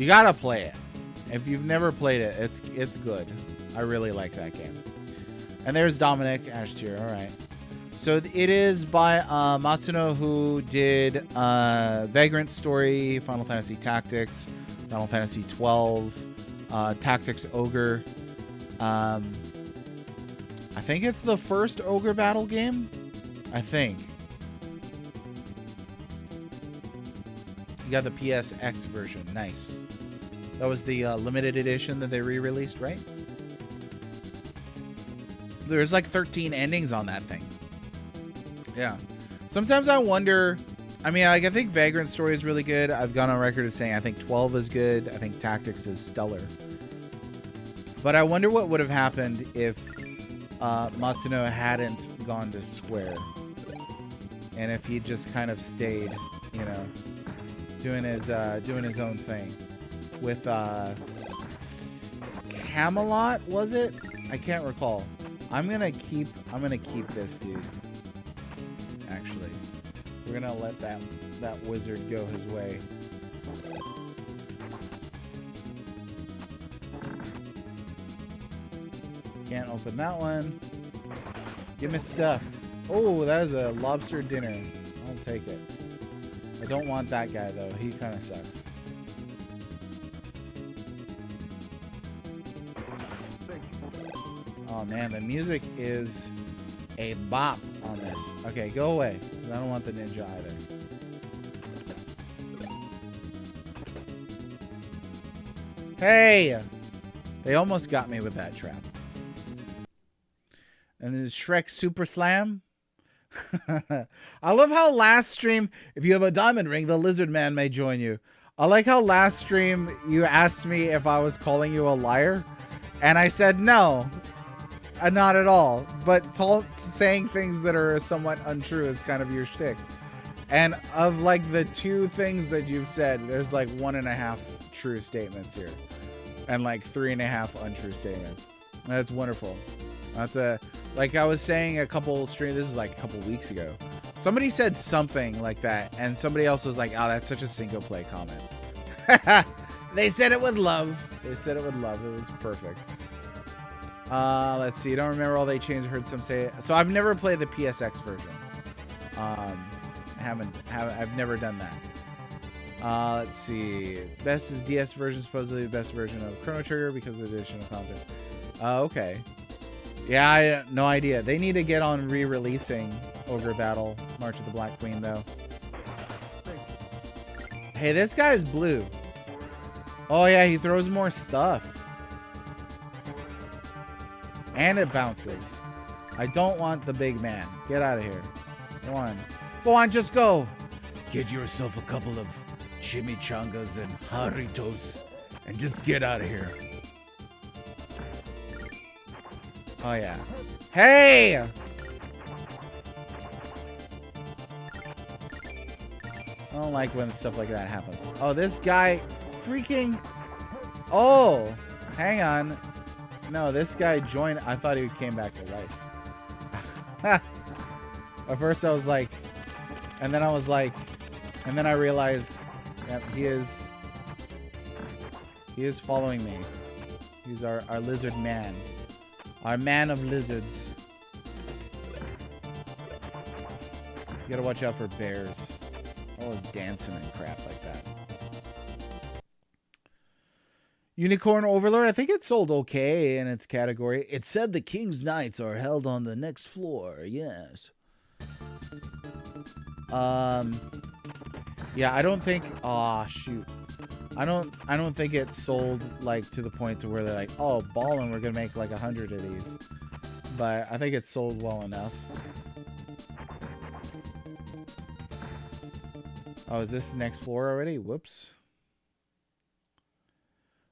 You gotta play it. If you've never played it, it's good. I really like that game. And there's Dominic Ashtier. All right. So it is by Matsuno, who did Vagrant Story, Final Fantasy Tactics, Final Fantasy 12, Tactics Ogre. I think it's the first Ogre Battle game. I think. You got the PSX version. Nice. That was the limited edition that they re-released, right? There's like 13 endings on that thing. Yeah. Sometimes I wonder... I mean, like, I think Vagrant Story is really good. I've gone on record as saying I think 12 is good. I think Tactics is stellar. But I wonder what would have happened if Matsuno hadn't gone to Square. And if he just kind of stayed, you know, doing his own thing. With Camelot, was it? I can't recall. I'm gonna keep this dude. Actually, we're gonna let that wizard go his way. Can't open that one. Give me stuff. Oh, that is a lobster dinner. I'll take it. I don't want that guy though. He kind of sucks. Oh man, the music is a bop on this. Okay, go away. I don't want the ninja either. Hey! They almost got me with that trap. And then Shrek Super Slam. I love how last stream, if you have a diamond ring, the lizard man may join you. I like how last stream you asked me if I was calling you a liar. And I said no. Not at all, but saying things that are somewhat untrue is kind of your shtick. And of like the 2 things that you've said, there's like 1.5 true statements here, and like 3.5 untrue statements. That's wonderful. That's like I was saying a couple streams. This is like a couple weeks ago. Somebody said something like that, and somebody else was like, "Oh, that's such a single play comment." They said it with love. They said it with love. It was perfect. Let's see. I don't remember all they changed. I heard some say it. So I've never played the PSX version. I've never done that. Let's see. Best is DS version, supposedly the best version of Chrono Trigger because of the additional content. Okay. Yeah, I had no idea. They need to get on re-releasing Ogre Battle, March of the Black Queen, though. Hey, this guy's blue. Oh yeah, he throws more stuff. And it bounces. I don't want the big man. Get out of here. Go on. Go on, just go. Get yourself a couple of chimichangas and Haritos and just get out of here. Oh, yeah. Hey! I don't like when stuff like that happens. Oh, this guy freaking... Oh! Hang on. No, this guy joined. I thought he came back to life. At first I was like, and then I realized that he is following me. He's our lizard man. Our man of lizards. You gotta watch out for bears. Always dancing and crap like that. Unicorn Overlord, I think it sold okay in its category. It said the King's Knights are held on the next floor. Yes. Yeah, I don't think... Aw, shoot. I don't think it sold, like, to the point to where they're like, oh, ballin', we're gonna make, like, 100 of these. But I think it sold well enough. Oh, is this the next floor already? Whoops.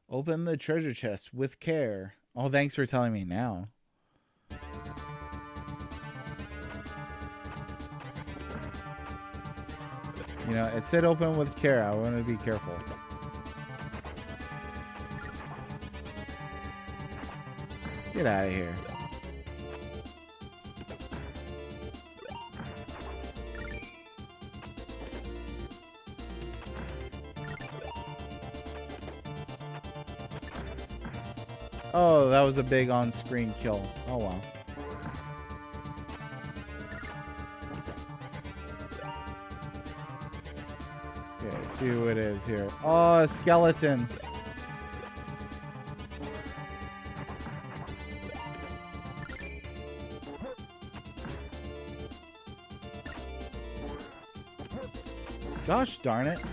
Open the treasure chest with care. Oh, thanks for telling me now. You know, it said open with care. I want to be careful. Get out of here. Oh, that was a big on-screen kill. Oh, wow. Okay, let's see who it is here. Oh, skeletons. Gosh darn it.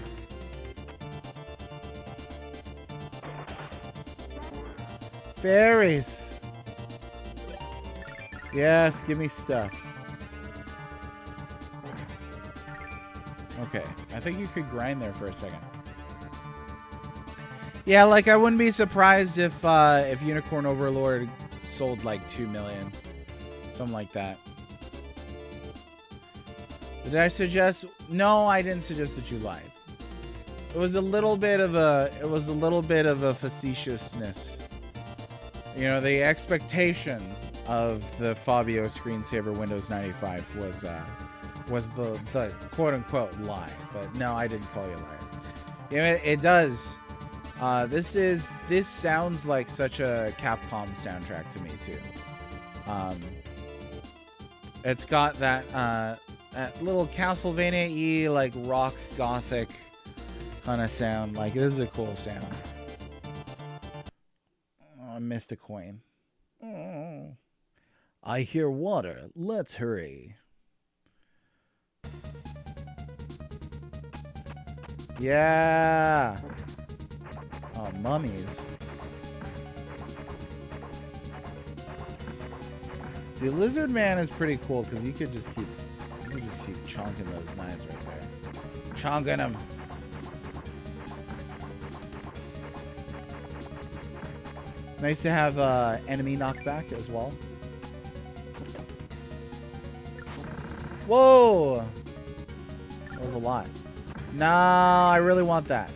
Fairies. Yes, give me stuff. Okay, I think you could grind there for a second. Yeah, like I wouldn't be surprised if Unicorn Overlord sold like 2 million, something like that. Did I suggest? No, I didn't suggest that you lied. It was a little bit of a facetiousness. You know, the expectation of the Fabio screensaver Windows 95 was the quote unquote lie. But no, I didn't call you a liar. Yeah, it does. This sounds like such a Capcom soundtrack to me too. It's got that little Castlevania-y, like rock gothic kind of sound. Like, this is a cool sound. Oh, I missed a coin. Oh. I hear water. Let's hurry. Yeah. Oh, mummies. See, Lizard Man is pretty cool because you could just keep chonking those knives right there. Chonking them. Nice to have enemy knockback as well. Whoa! That was a lot. Nah, I really want that.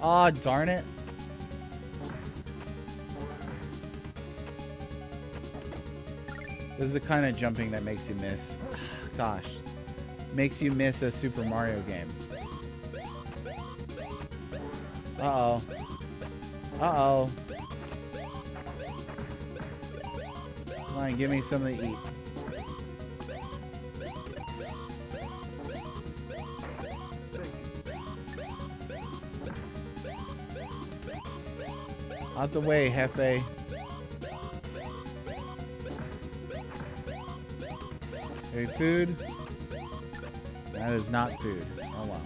Aw, oh, darn it. This is the kind of jumping that makes you miss. Gosh. Makes you miss a Super Mario game. Uh-oh. Uh-oh. Come on, give me something to eat. Out the way, Hefe. Any food? That is not food. Oh, wow.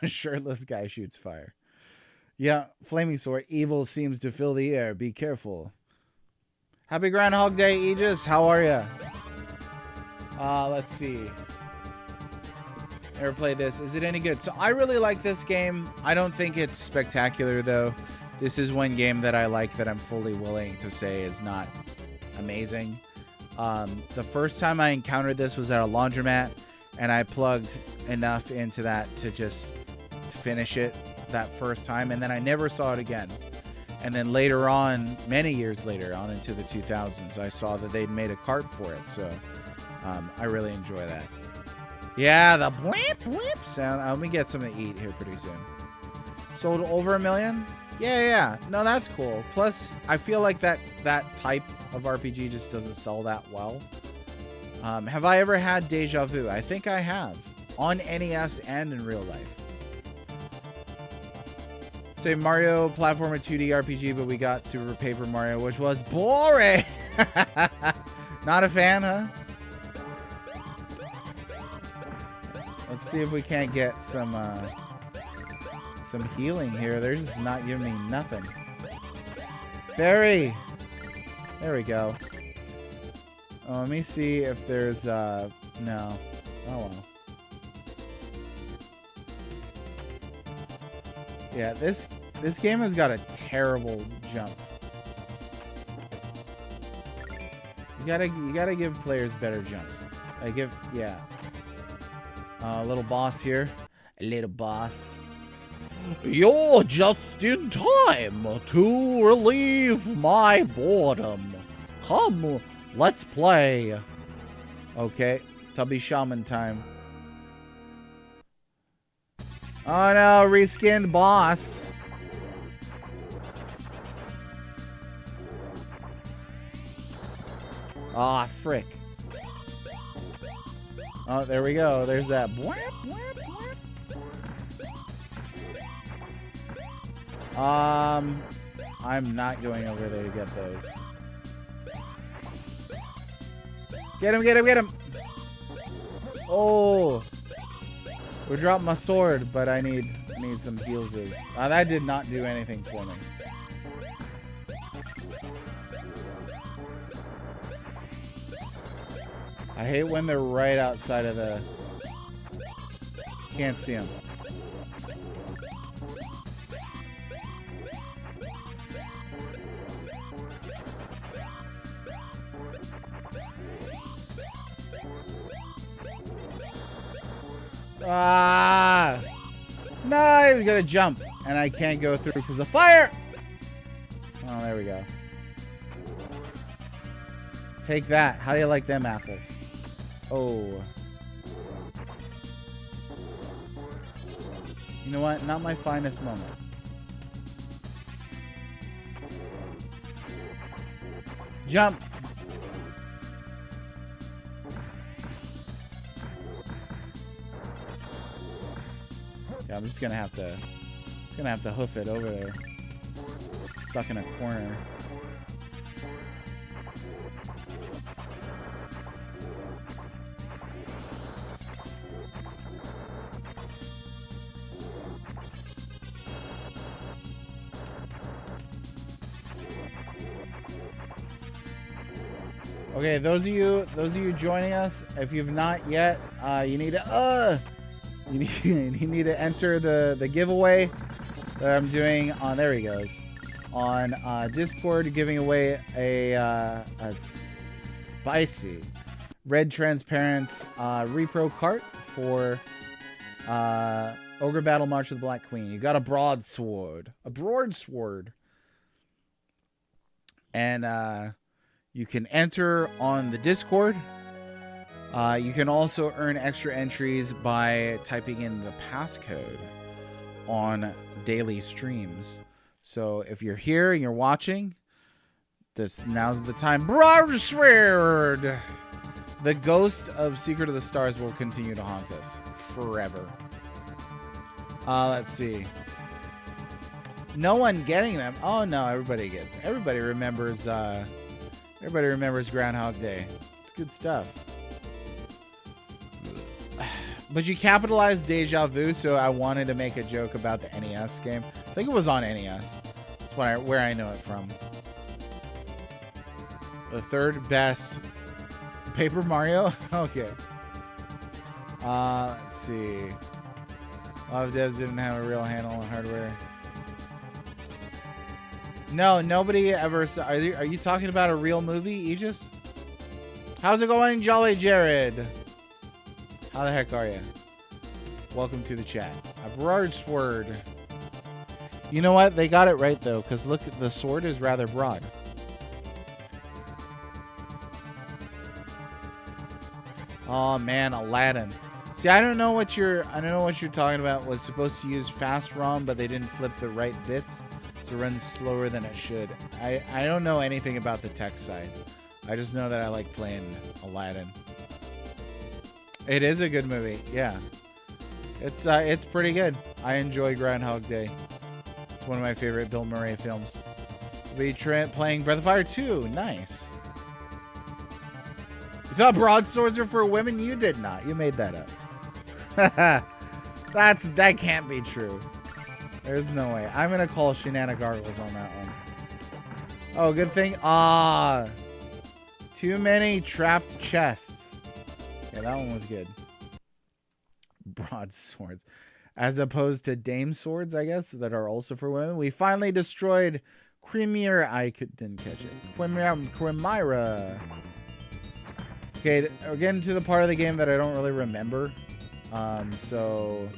The shirtless guy shoots fire. Yeah, flaming sword. Evil seems to fill the air. Be careful. Happy Groundhog Day, Aegis. How are ya? Let's see. Ever played this? Is it any good? So I really like this game. I don't think it's spectacular, though. This is one game that I like that I'm fully willing to say is not amazing. The first time I encountered this was at a laundromat, and I plugged enough into that to just finish it that first time, and then I never saw it again. And then later on, many years later, on into the 2000s, I saw that they'd made a cart for it, so I really enjoy that. Yeah, the blimp blimp sound. Let me get something to eat here pretty soon. Sold over 1 million? Yeah. No, that's cool. Plus, I feel like that type of RPG just doesn't sell that well. Have I ever had Deja Vu? I think I have. On NES and in real life. Say Mario platformer 2D RPG, but we got Super Paper Mario, which was boring. Not a fan, huh? Let's see if we can't get some healing here. They're just not giving me nothing. Fairy! There we go. Oh, let me see if there's, no. Oh, well. Yeah, this game has got a terrible jump. You gotta give players better jumps. Yeah. Little boss here. A little boss. You're just in time to relieve my boredom. Come, let's play. Okay, Tubby Shaman time. Oh no, reskinned boss. Aw, frick. Oh, there we go. There's that. I'm not going over there to get those. Get him, get him, get him! Oh! We dropped my sword, but I need some heals. That did not do anything for me. I hate when they're right outside of the... Can't see them. Ah! No, he's gonna jump. And I can't go through because of fire! Oh, there we go. Take that. How do you like them apples? Oh. You know what? Not my finest moment. Jump! Yeah, I'm just gonna have to hoof it over there. Stuck in a corner. Okay, those of you joining us, if you've not yet, you need to you need to enter the giveaway that I'm doing on, there he goes, on Discord, giving away a spicy red transparent repro cart for Ogre Battle March of the Black Queen. You got a broadsword, and you can enter on the Discord. You can also earn extra entries by typing in the passcode on daily streams. So if you're here and you're watching, now's the time. Broadsword! The ghost of Secret of the Stars will continue to haunt us forever. Let's see. No one getting them. Oh no, everybody gets them. Everybody remembers Groundhog Day. It's good stuff. But you capitalized Deja Vu, so I wanted to make a joke about the NES game. I think it was on NES. That's where I know it from. The third best Paper Mario? Okay. Let's see. A lot of devs didn't have a real handle on hardware. No, nobody ever saw. Are you talking about a real movie, Aegis? How's it going, Jolly Jared? How the heck are you? Welcome to the chat. A broadsword. You know what? They got it right, though, because look, the sword is rather broad. Oh, man, Aladdin. See, I don't know what you're talking about. Was supposed to use fast ROM, but they didn't flip the right bits, so it runs slower than it should. I don't know anything about the tech side. I just know that I like playing Aladdin. It is a good movie, yeah. It's pretty good. I enjoy Groundhog Day. It's one of my favorite Bill Murray films. We'll be playing Breath of Fire 2. Nice. You thought broadswords were for women? You did not. You made that up. That can't be true. There's no way. I'm gonna call Shenanigargles on that one. Oh, good thing. Too many trapped chests. Yeah, that one was good. Broadswords. As opposed to dame swords, I guess, that are also for women. We finally destroyed Quimera. Didn't catch it. Quimera. Okay, we're getting to the part of the game that I don't really remember. The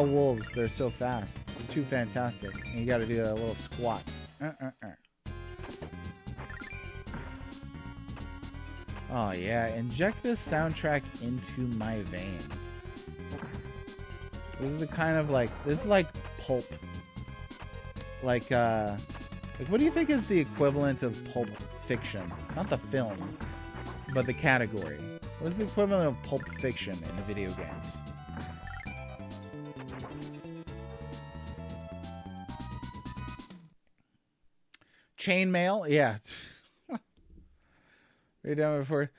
wolves. They're so fast. They're too fantastic. And you gotta do a little squat. Oh yeah, inject this soundtrack into my veins. This is the kind of like, this is like pulp. Like what do you think is the equivalent of Pulp Fiction? Not the film, but the category. What is the equivalent of Pulp Fiction in the video games? Chainmail? Yeah. We're done before.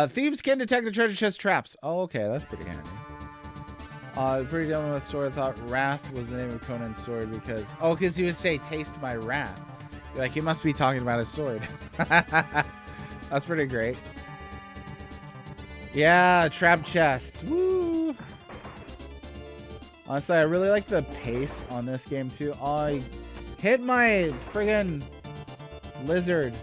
Thieves can detect the treasure chest traps. Oh, okay, that's pretty handy. Pretty done with sword. I thought Wrath was the name of Conan's sword because... Oh, because he would say, taste my wrath. Like, he must be talking about his sword. That's pretty great. Yeah, trap chests. Woo! Honestly, I really like the pace on this game, too. Oh, I hit my friggin' lizard.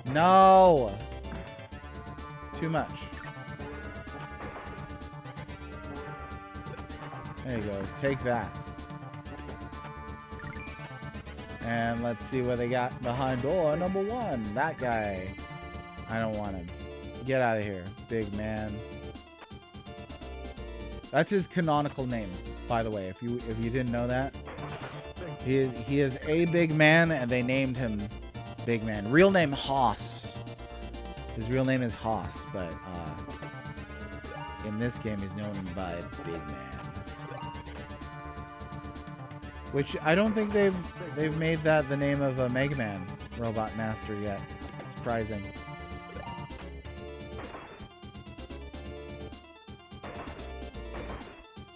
No! Too much. There you go. Take that. And let's see what they got behind door number 1. That guy. I don't want him. Get out of here, big man. That's his canonical name, by the way. If you didn't know that, he is a big man, and they named him Big Man. Real name Hoss. His real name is Hoss, but in this game he's known by Big Man. Which I don't think they've made that the name of a Mega Man Robot Master yet. Surprising.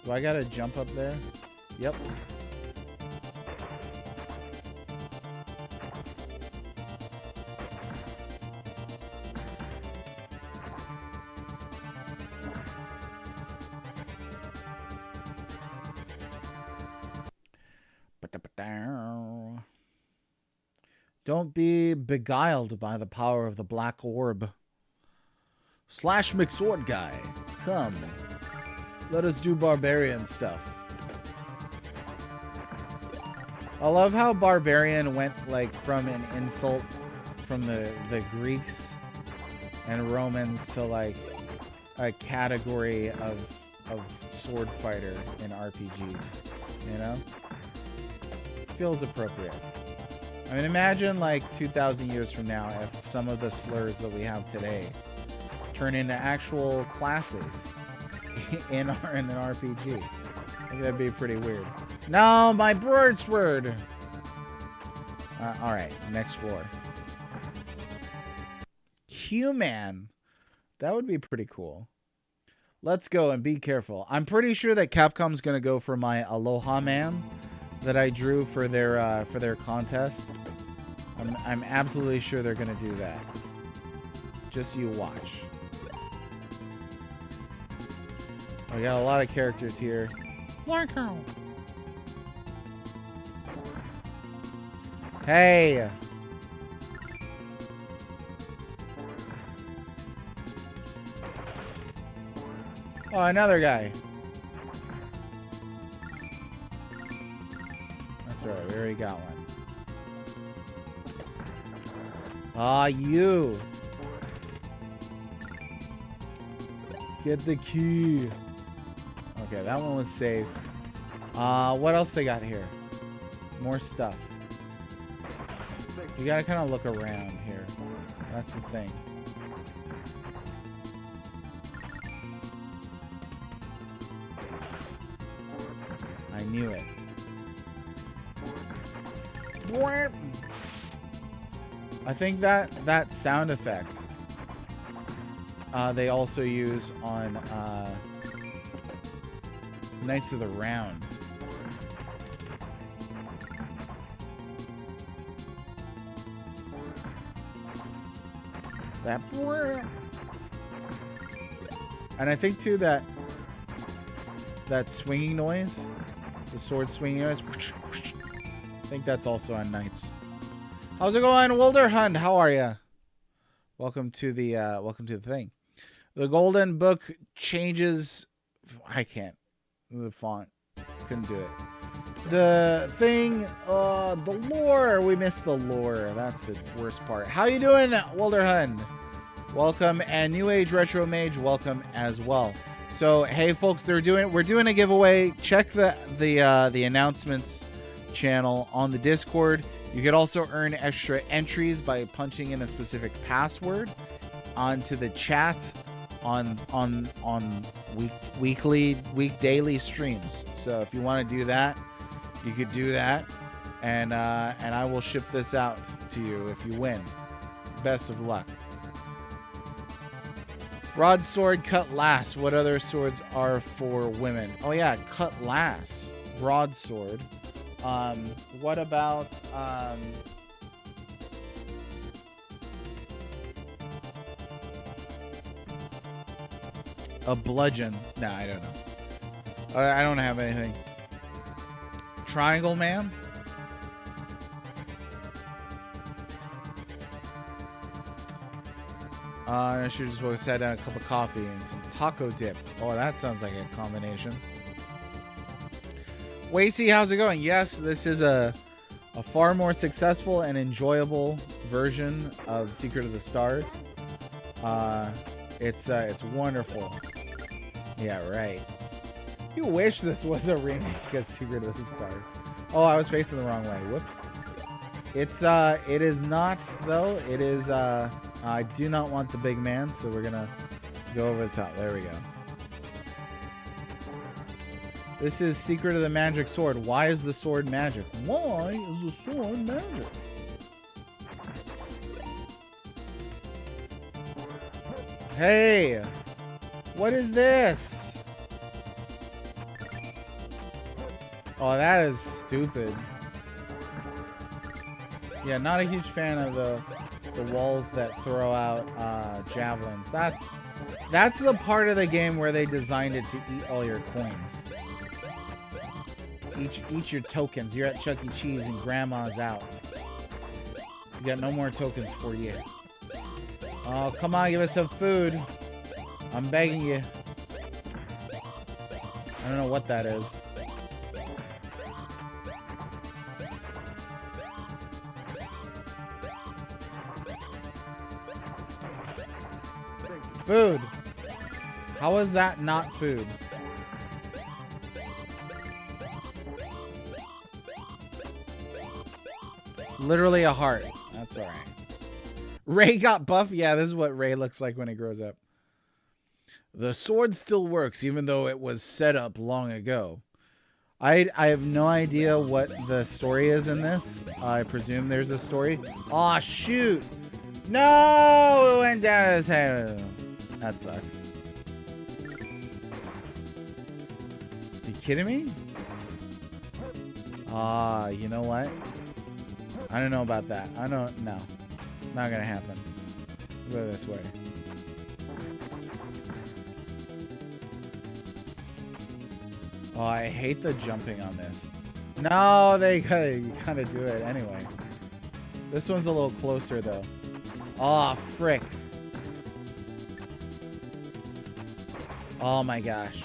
Do I gotta jump up there? Yep. Don't be beguiled by the power of the black orb. Slash McSword guy, come. Let us do barbarian stuff. I love how barbarian went like from an insult from the Greeks and Romans to like a category of sword fighter in RPGs, you know? Feels appropriate. I mean, imagine like 2,000 years from now if some of the slurs that we have today turn into actual classes in an RPG. I think that'd be pretty weird. No, my bird sword! Alright, next floor. Human. That would be pretty cool. Let's go and be careful. I'm pretty sure that Capcom's gonna go for my Aloha Man that I drew for their contest. I'm absolutely sure they're gonna do that. Just you watch. We got a lot of characters here. Hey! Oh, another guy. That's right, we already got one. Ah, you! Get the key. Okay, that one was safe. What else they got here? More stuff. You gotta kind of look around here. That's the thing. I knew it. I think that sound effect they also use on Knights of the Round. That, and I think too that swinging noise, the sword swinging noise, I think that's also on Knights. How's it going, Wilderhund? How are you? Welcome to the thing. The Golden Book changes. I can't. The font couldn't do it. The thing, the lore. We missed the lore. That's the worst part. How you doing, Wilderhund? Welcome, and New Age Retro Mage, welcome as well. So, hey, folks, we're doing a giveaway. Check the announcements channel on the Discord. You could also earn extra entries by punching in a specific password onto the chat on daily streams. So if you want to do that, you could do that, and I will ship this out to you if you win. Best of luck. Broadsword, cutlass. What other swords are for women? Oh yeah, cutlass, broadsword. What about a bludgeon? Nah, I don't know. I don't have anything. Triangle man. I should just have had a cup of coffee and some taco dip. Oh, that sounds like a combination. Wacy, how's it going? Yes, this is a far more successful and enjoyable version of Secret of the Stars. It's wonderful. Yeah, right. You wish this was a remake of Secret of the Stars. Oh, I was facing the wrong way. Whoops. It is not though. It is I do not want the big man, so we're gonna go over the top. There we go. This is Secret of the Magic Sword. Why is the sword magic? Why is the sword magic? Hey! What is this? Oh, that is stupid. Yeah, not a huge fan of the walls that throw out javelins. That's the part of the game where they designed it to eat all your coins. Eat your tokens. You're at Chuck E. Cheese and Grandma's out. You got no more tokens for you. Oh, come on, give us some food. I'm begging you. I don't know what that is. Food. How is that not food? Literally a heart. That's alright. Ray got buff. Yeah, this is what Ray looks like when he grows up. The sword still works even though it was set up long ago. I have no idea what the story is in this. I presume there's a story. Aw, shoot. No! It went down his head. That sucks. You kidding me? You know what? I don't know about that. No. Not gonna happen. Go this way. Oh, I hate the jumping on this. No, you gotta do it anyway. This one's a little closer though. Oh, frick. Oh my gosh.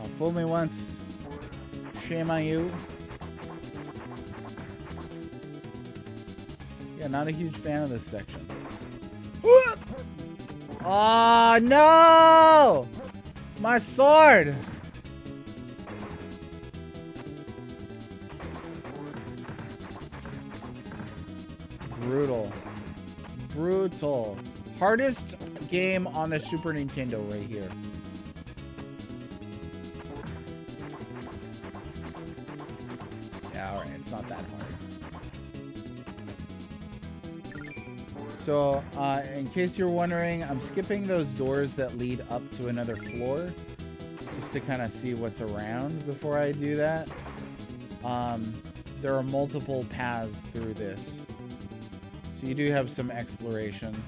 Oh, fool me once. Shame on you. Yeah, not a huge fan of this section. Oh no! My sword! Brutal. Brutal. Hardest game on the Super Nintendo right here. Yeah, alright, it's not that hard. So, in case you're wondering, I'm skipping those doors that lead up to another floor, just to kind of see what's around before I do that. There are multiple paths through this, so you do have some exploration.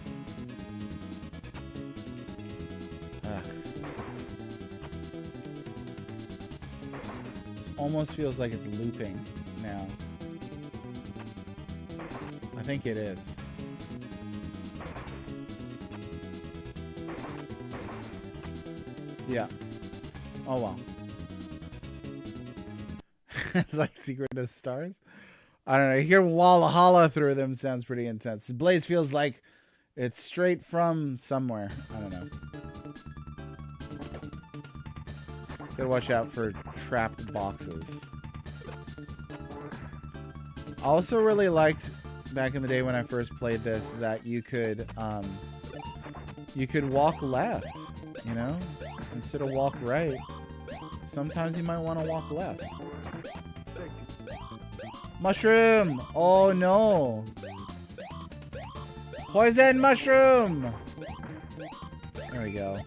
Ugh. This almost feels like it's looping now. I think it is. Yeah. Oh, well. It's like Secret of Stars. I don't know. You hear Walhalla through them sounds pretty intense. Blaze feels like it's straight from somewhere. I don't know. Gotta watch out for trapped boxes. I also really liked back in the day when I first played this that you could walk left, you know, instead of walk right. Sometimes you might want to walk left. Mushroom! Oh no! Poison mushroom! There we go.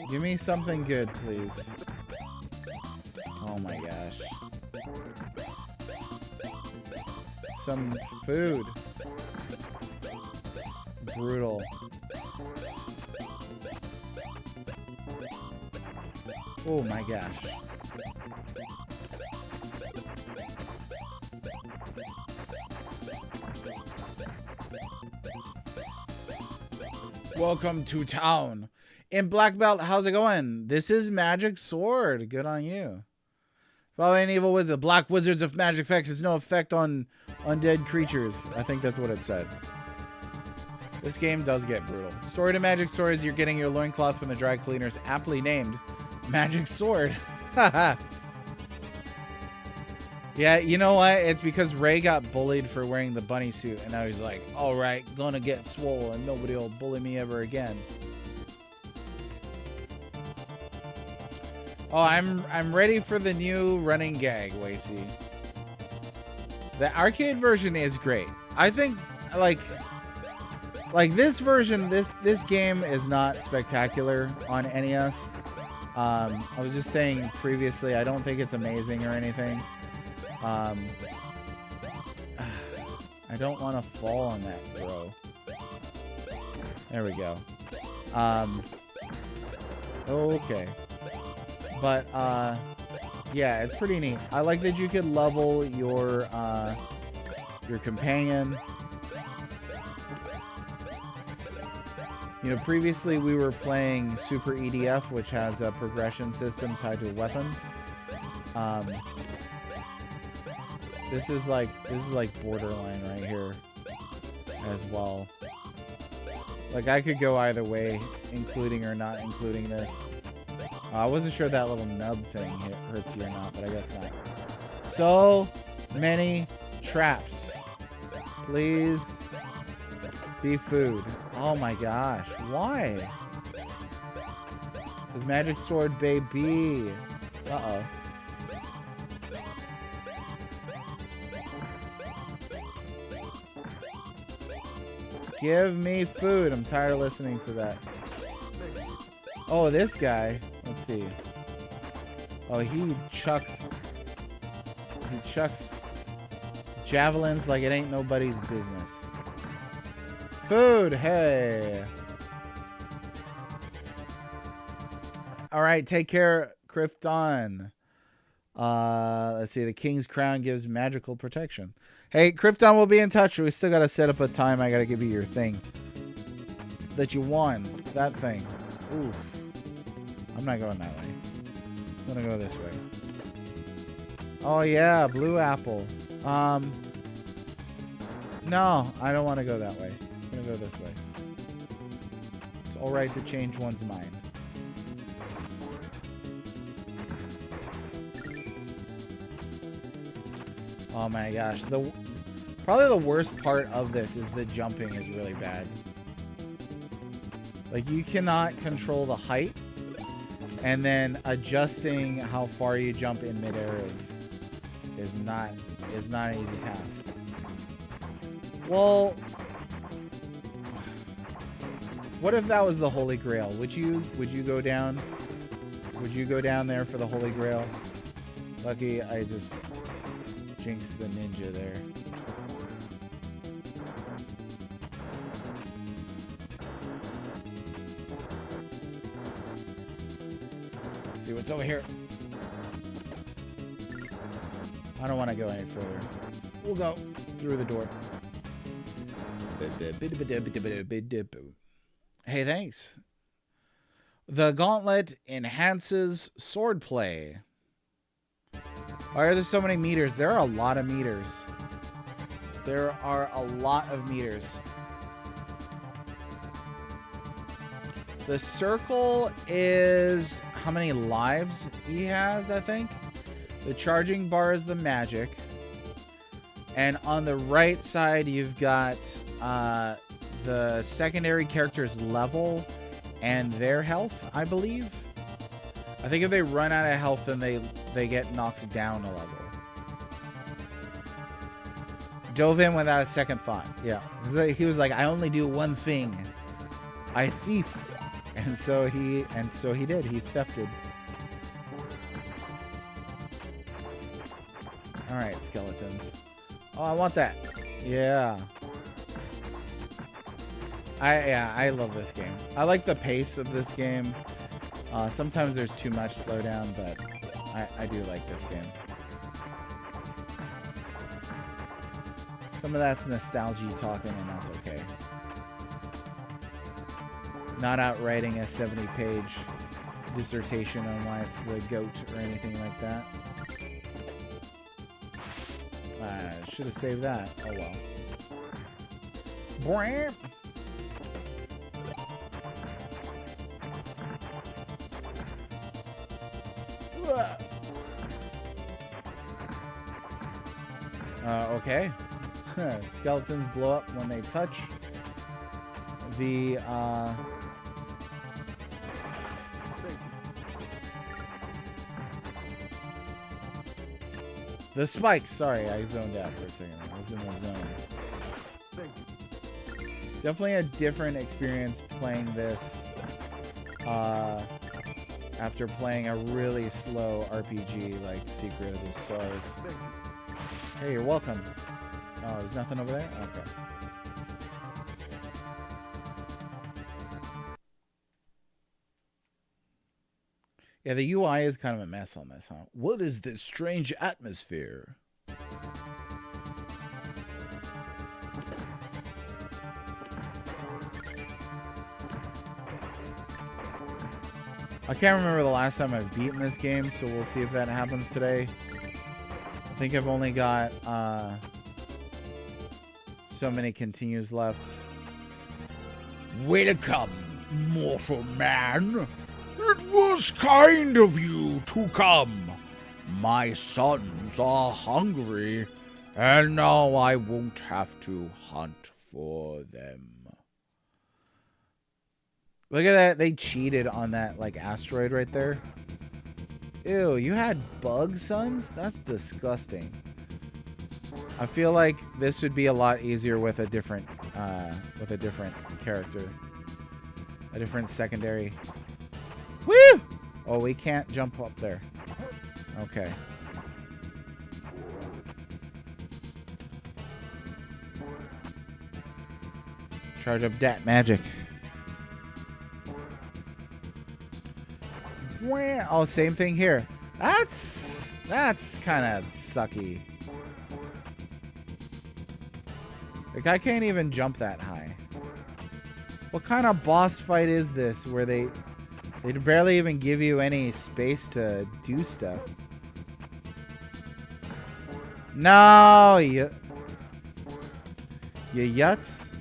Give me something good, please. Oh my gosh. Some food. Brutal. Oh my gosh. Welcome to town. In Black Belt, how's it going? This is Magic Sword. Good on you. Following an evil wizard. Black wizards of magic effect has no effect on undead creatures. I think that's what it said. This game does get brutal. Story to Magic Sword is you're getting your loincloth from the dry cleaners, aptly named Magic Sword. Haha. Yeah, you know what? It's because Ray got bullied for wearing the bunny suit, and now he's like, all right, gonna get swole, and nobody will bully me ever again. Oh, I'm ready for the new running gag, Wacy. The arcade version is great. I think like this version, this game is not spectacular on NES. I was just saying previously, I don't think it's amazing or anything. I don't want to fall on that, bro. There we go. Okay. But, yeah, it's pretty neat. I like that you could level your companion. You know, previously we were playing Super EDF, which has a progression system tied to weapons. This is like borderline right here as well. Like, I could go either way, including or not including this. I wasn't sure that little nub thing hurts you or not, but I guess not. So many traps. Please be food. Oh my gosh. Why? This Magic Sword, baby. Uh-oh. Give me food. I'm tired of listening to that. Oh, this guy. Let's see. Oh, he chucks javelins like it ain't nobody's business. Food, hey. All right, take care, Krypton. Let's see. The King's Crown gives magical protection. Hey, Krypton will be in touch. We still got to set up a time. I got to give you your thing that you won. That thing. Oof. I'm not going that way. I'm going to go this way. Oh, yeah. Blue apple. No, I don't want to go that way. I'm going to go this way. It's all right to change one's mind. Oh my gosh. Probably the worst part of this is the jumping is really bad. Like, you cannot control the height, and then adjusting how far you jump in midair is not an easy task. Well, what if that was the Holy Grail? Would you go down? Would you go down there for the Holy Grail? Lucky I just jinxed the ninja there. Let's see what's over here. I don't want to go any further. We'll go through the door. Hey, thanks. The gauntlet enhances swordplay. Why are there so many meters? There are a lot of meters. There are a lot of meters. The circle is how many lives he has, I think. The charging bar is the magic. And on the right side, you've got the secondary character's level and their health, I believe. I think if they run out of health, then they get knocked down a level. Dove in without a second thought. Yeah. He was like, I only do one thing. I thief. And so he did. He thefted. Alright, skeletons. Oh, I want that. Yeah. I love this game. I like the pace of this game. Sometimes there's too much slowdown, but I do like this game. Some of that's nostalgia talking, and that's okay. Not out writing a 70-page dissertation on why it's the GOAT or anything like that. Should have saved that. Oh well. Bram. Okay. Skeletons blow up when they touch the spikes. Sorry, I zoned out for a second. I was in the zone. Definitely a different experience playing this after playing a really slow RPG like Secret of the Stars. Hey, you're welcome. Oh, there's nothing over there? Okay. Yeah, the UI is kind of a mess on this, huh? What is this strange atmosphere? I can't remember the last time I've beaten this game, so we'll see if that happens today. I think I've only got so many continues left. Welcome, mortal man. It was kind of you to come. My sons are hungry, and now I won't have to hunt for them. Look at that. They cheated on that, like, asteroid right there. Ew, you had bug sons? That's disgusting. I feel like this would be a lot easier with a different character. A different secondary. Woo! Oh, we can't jump up there. Okay. Charge up that magic. Oh, same thing here. That's kind of sucky. Like, I can't even jump that high. What kind of boss fight is this where they barely even give you any space to do stuff? No, you yuts.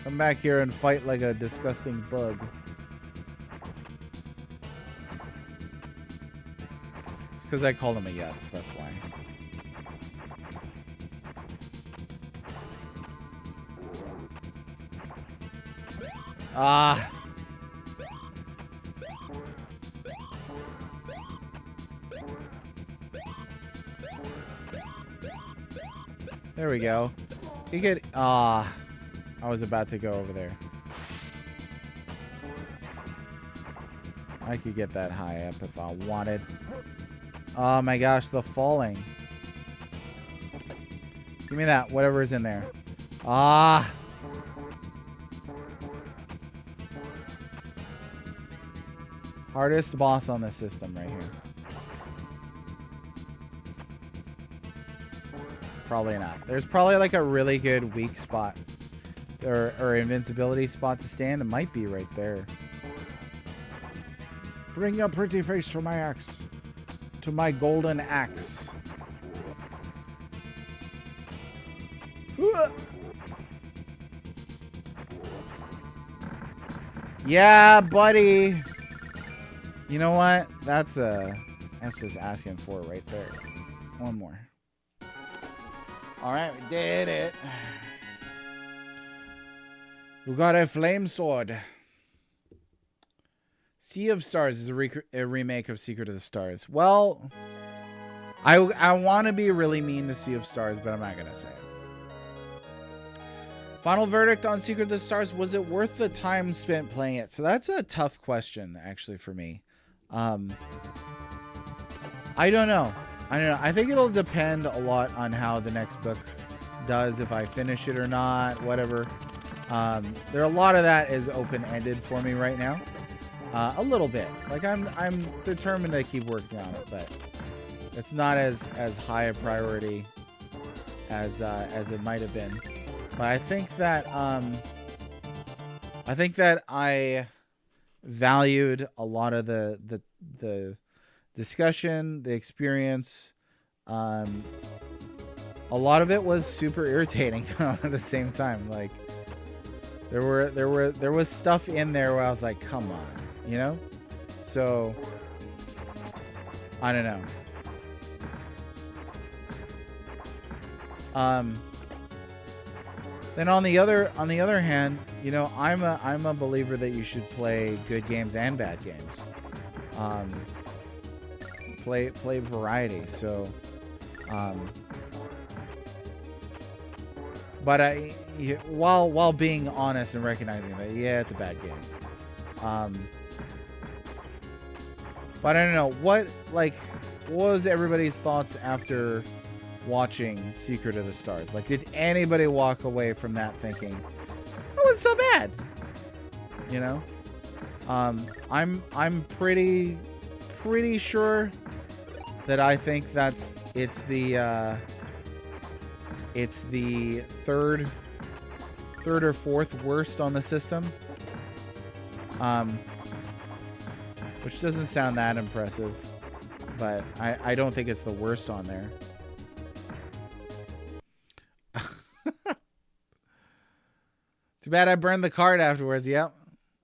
Come back here and fight like a disgusting bug. It's because I called him a yuts, that's why. Ah. There we go. You get... I was about to go over there. I could get that high up if I wanted. Oh my gosh, the falling. Give me that, whatever's in there. Ah! Hardest boss on the system right here. Probably not. There's probably like a really good weak spot or invincibility spot to stand. It might be right there. Bring your pretty face to my axe. To my golden axe. Yeah, buddy. You know what? That's just asking for it right there. One more. All right, we did it. We got a flame sword. Sea of Stars is a remake of Secret of the Stars. Well, I want to be really mean to Sea of Stars, but I'm not gonna say it. Final verdict on Secret of the Stars, was it worth the time spent playing it? So that's a tough question, actually, for me. I don't know. I think it'll depend a lot on how the next book does, if I finish it or not, whatever. There are a lot of that is open-ended for me right now. A little bit. Like, I'm determined to keep working on it, but it's not as high a priority as it might have been. But I think that I valued a lot of the discussion, the experience. A lot of it was super irritating at the same time. Like, there was stuff in there where I was like, come on, you know? So I don't know. Then on the other hand, you know, I'm a believer that you should play good games and bad games. Play variety. So, but while being honest and recognizing that, yeah, it's a bad game. But I don't know what was everybody's thoughts after watching Secret of the Stars? Like, did anybody walk away from that thinking, "Oh, it's so bad"? You know, I'm pretty sure that I think it's the third or fourth worst on the system. Which doesn't sound that impressive, but I don't think it's the worst on there. Too bad I burned the card afterwards. Yep.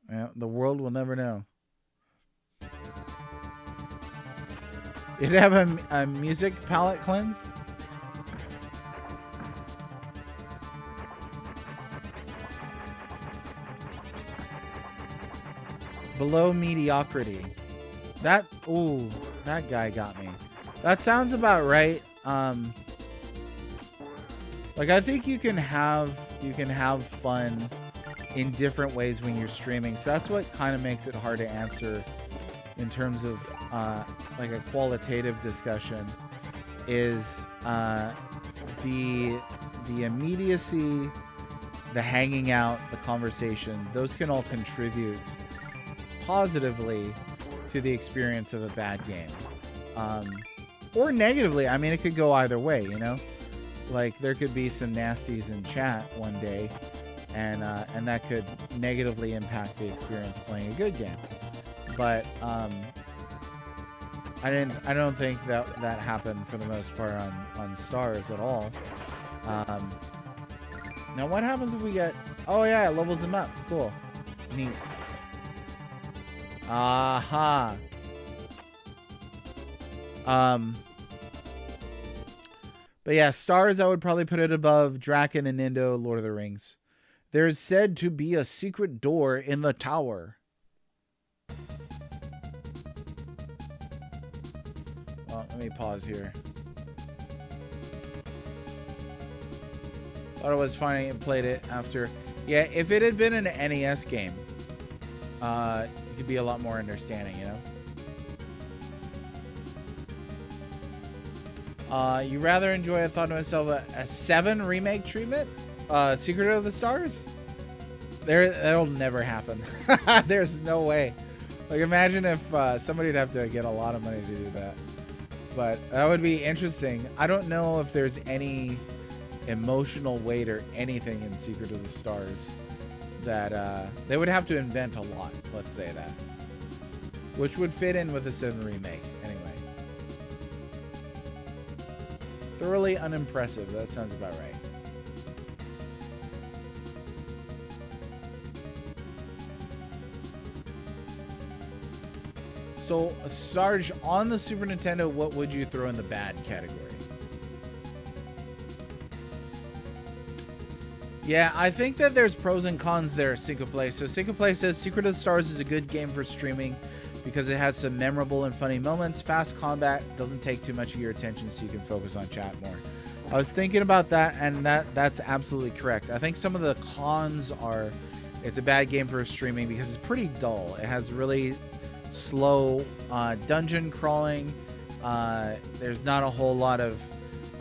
Yeah, the world will never know. Did it have a music palette cleanse? Below mediocrity. That guy got me. That sounds about right. Like, I think you can have fun in different ways when you're streaming. So that's what kind of makes it hard to answer in terms of like a qualitative discussion, is the immediacy, the hanging out, the conversation. Those can all contribute positively to the experience of a bad game, or negatively. I mean, it could go either way, you know. Like, there could be some nasties in chat one day, and that could negatively impact the experience playing a good game. But I don't think that happened for the most part on Stars at all. Now what happens if we get? Oh yeah, it levels them up. Cool, neat. Aha. But yeah, Stars, I would probably put it above Draken and Nindo, Lord of the Rings. There's said to be a secret door in the tower. Well, let me pause here. Thought it was funny and played it after. Yeah, if it had been an NES game, you could be a lot more understanding, you know? You rather enjoy, I thought to myself, a 7 remake treatment? Secret of the Stars? That'll never happen. There's no way. Like, imagine if somebody'd have to get a lot of money to do that. But that would be interesting. I don't know if there's any emotional weight or anything in Secret of the Stars that they would have to invent a lot, let's say that. Which would fit in with the 7 remake, anyway. Thoroughly unimpressive, that sounds about right. So, Sarge, on the Super Nintendo, what would you throw in the bad category? Yeah, I think that there's pros and cons there, Syncoplay. So Syncoplay says Secret of the Stars is a good game for streaming because it has some memorable and funny moments. Fast combat doesn't take too much of your attention, so you can focus on chat more. I was thinking about that, and that's absolutely correct. I think some of the cons are it's a bad game for streaming because it's pretty dull. It has really slow dungeon crawling. There's not a whole lot of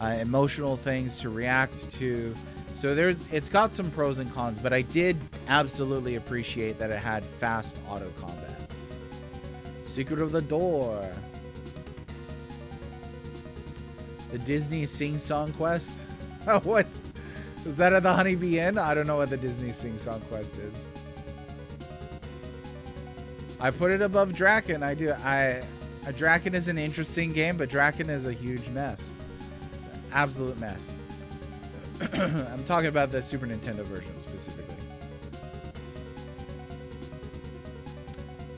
emotional things to react to. So it's got some pros and cons, but I did absolutely appreciate that it had fast auto combat. Secret of the Door. The Disney Sing Song Quest. Oh, is that at the Honeybee Inn? I don't know what the Disney Sing Song Quest is. I put it above Draken. I do. Draken is an interesting game, but Draken is a huge mess. It's an absolute mess. I'm talking about the Super Nintendo version specifically.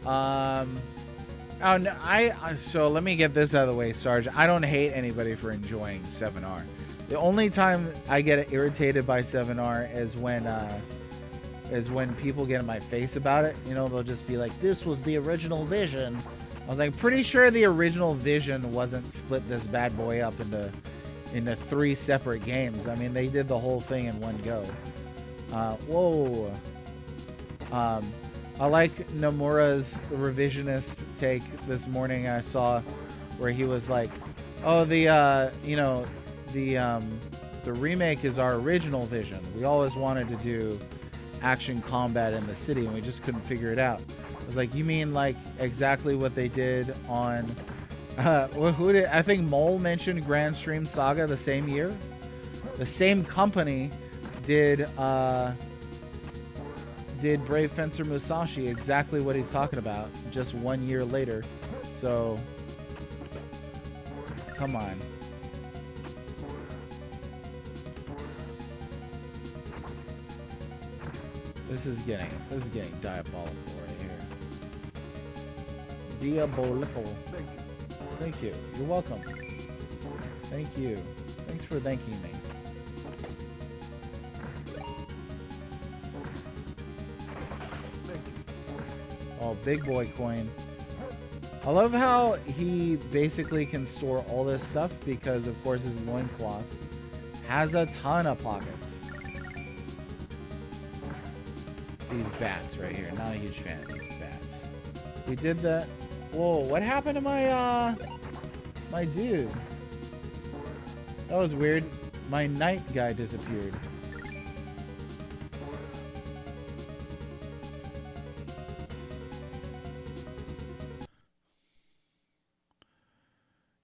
Oh no, so let me get this out of the way, Sarge. I don't hate anybody for enjoying 7R. The only time I get irritated by 7R is when people get in my face about it. You know, they'll just be like, "This was the original vision." I was like, pretty sure the original vision wasn't split this bad boy up into 3 separate games. I mean, they did the whole thing in one go. Whoa. I like Nomura's revisionist take this morning I saw where he was like, oh, the remake is our original vision. We always wanted to do action combat in the city and we just couldn't figure it out. I was like, you mean like exactly what they did on I think Mole mentioned Grand Stream Saga the same year. The same company did Brave Fencer Musashi, exactly what he's talking about, just 1 year later. So, come on. This is getting diabolical right here. Diabolical. Thank you. You're welcome. Thank you. Thanks for thanking me. Oh, big boy coin. I love how he basically can store all this stuff because, of course, his loincloth has a ton of pockets. These bats right here. Not a huge fan of these bats. We did that. Whoa, what happened to my dude? That was weird. My knight guy disappeared.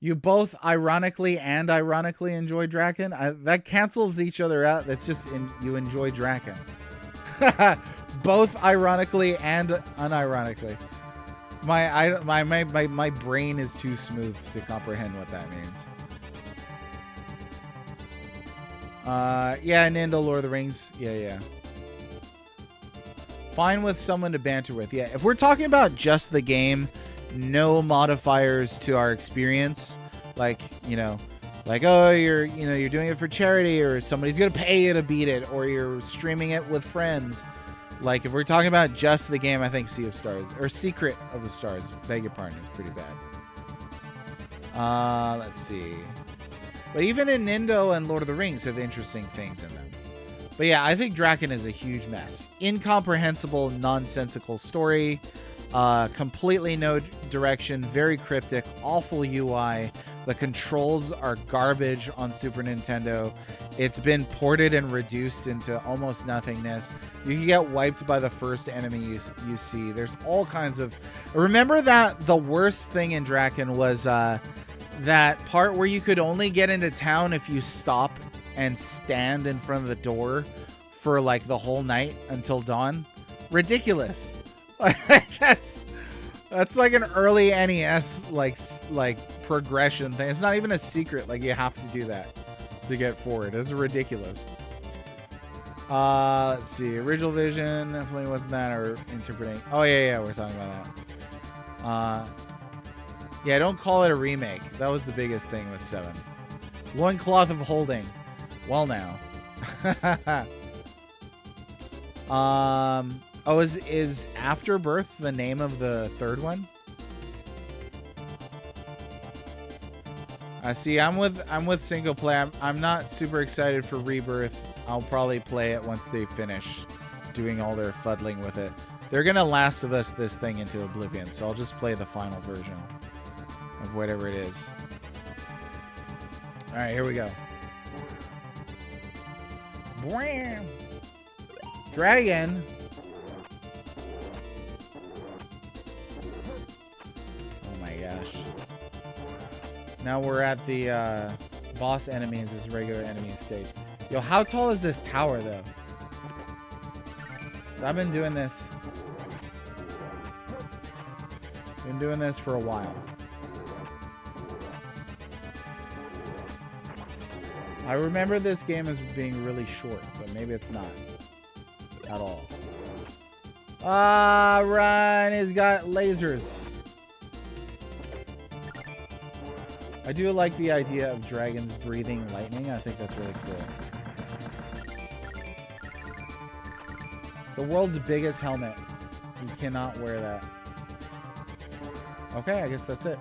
You both ironically enjoy Draken? That cancels each other out. That's just you enjoy Draken. Both ironically and unironically. My brain is too smooth to comprehend what that means. Yeah, Nintendo Lord of the Rings. Yeah. Fine with someone to banter with. Yeah, if we're talking about just the game, no modifiers to our experience, like, you know, like, oh, you're doing it for charity, or somebody's gonna pay you to beat it, or you're streaming it with friends. Like, if we're talking about just the game, I think Sea of Stars, or Secret of the Stars, beg your pardon, is pretty bad. Let's see. But even in Nintendo and Lord of the Rings have interesting things in them. But yeah, I think Draken is a huge mess. Incomprehensible, nonsensical story. Completely no direction, very cryptic, awful UI. The controls are garbage on Super Nintendo. It's been ported and reduced into almost nothingness. You can get wiped by the first enemy you see. There's all kinds of... Remember that the worst thing in Draken was that part where you could only get into town if you stop and stand in front of the door for like the whole night until dawn. Ridiculous. that's like an early NES like progression thing. It's not even a secret. Like, you have to do that to get forward. It's ridiculous. Let's see. Original Vision definitely wasn't that, or interpreting. Oh yeah, we're talking about that. Yeah, don't call it a remake. That was the biggest thing with 7. One Cloth of Holding. Well, now. Oh, is Afterbirth the name of the third one? See, I'm with single play. I'm not super excited for Rebirth. I'll probably play it once they finish doing all their fuddling with it. They're gonna Last of Us this thing into oblivion, so I'll just play the final version of whatever it is. All right, here we go. Bram. Dragon. Oh my gosh. Now we're at the boss enemies as regular enemies stage. Yo, how tall is this tower though? So I've been doing this. Been doing this for a while. I remember this game as being really short, but maybe it's not at all. Ah, run! He's got lasers. I do like the idea of dragons breathing lightning. I think that's really cool. The world's biggest helmet. You cannot wear that. Okay, I guess that's it.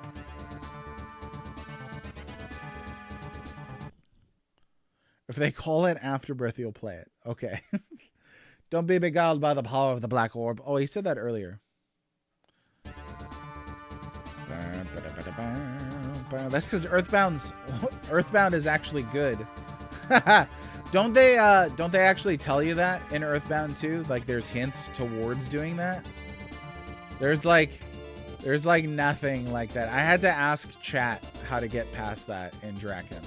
If they call it Afterbirth, you'll play it. Okay. Don't be beguiled by the power of the black orb. Oh, he said that earlier. That's because Earthbound is actually good. Don't they actually tell you that in Earthbound 2? Like, there's hints towards doing that. There's like nothing like that. I had to ask chat how to get past that in Draken.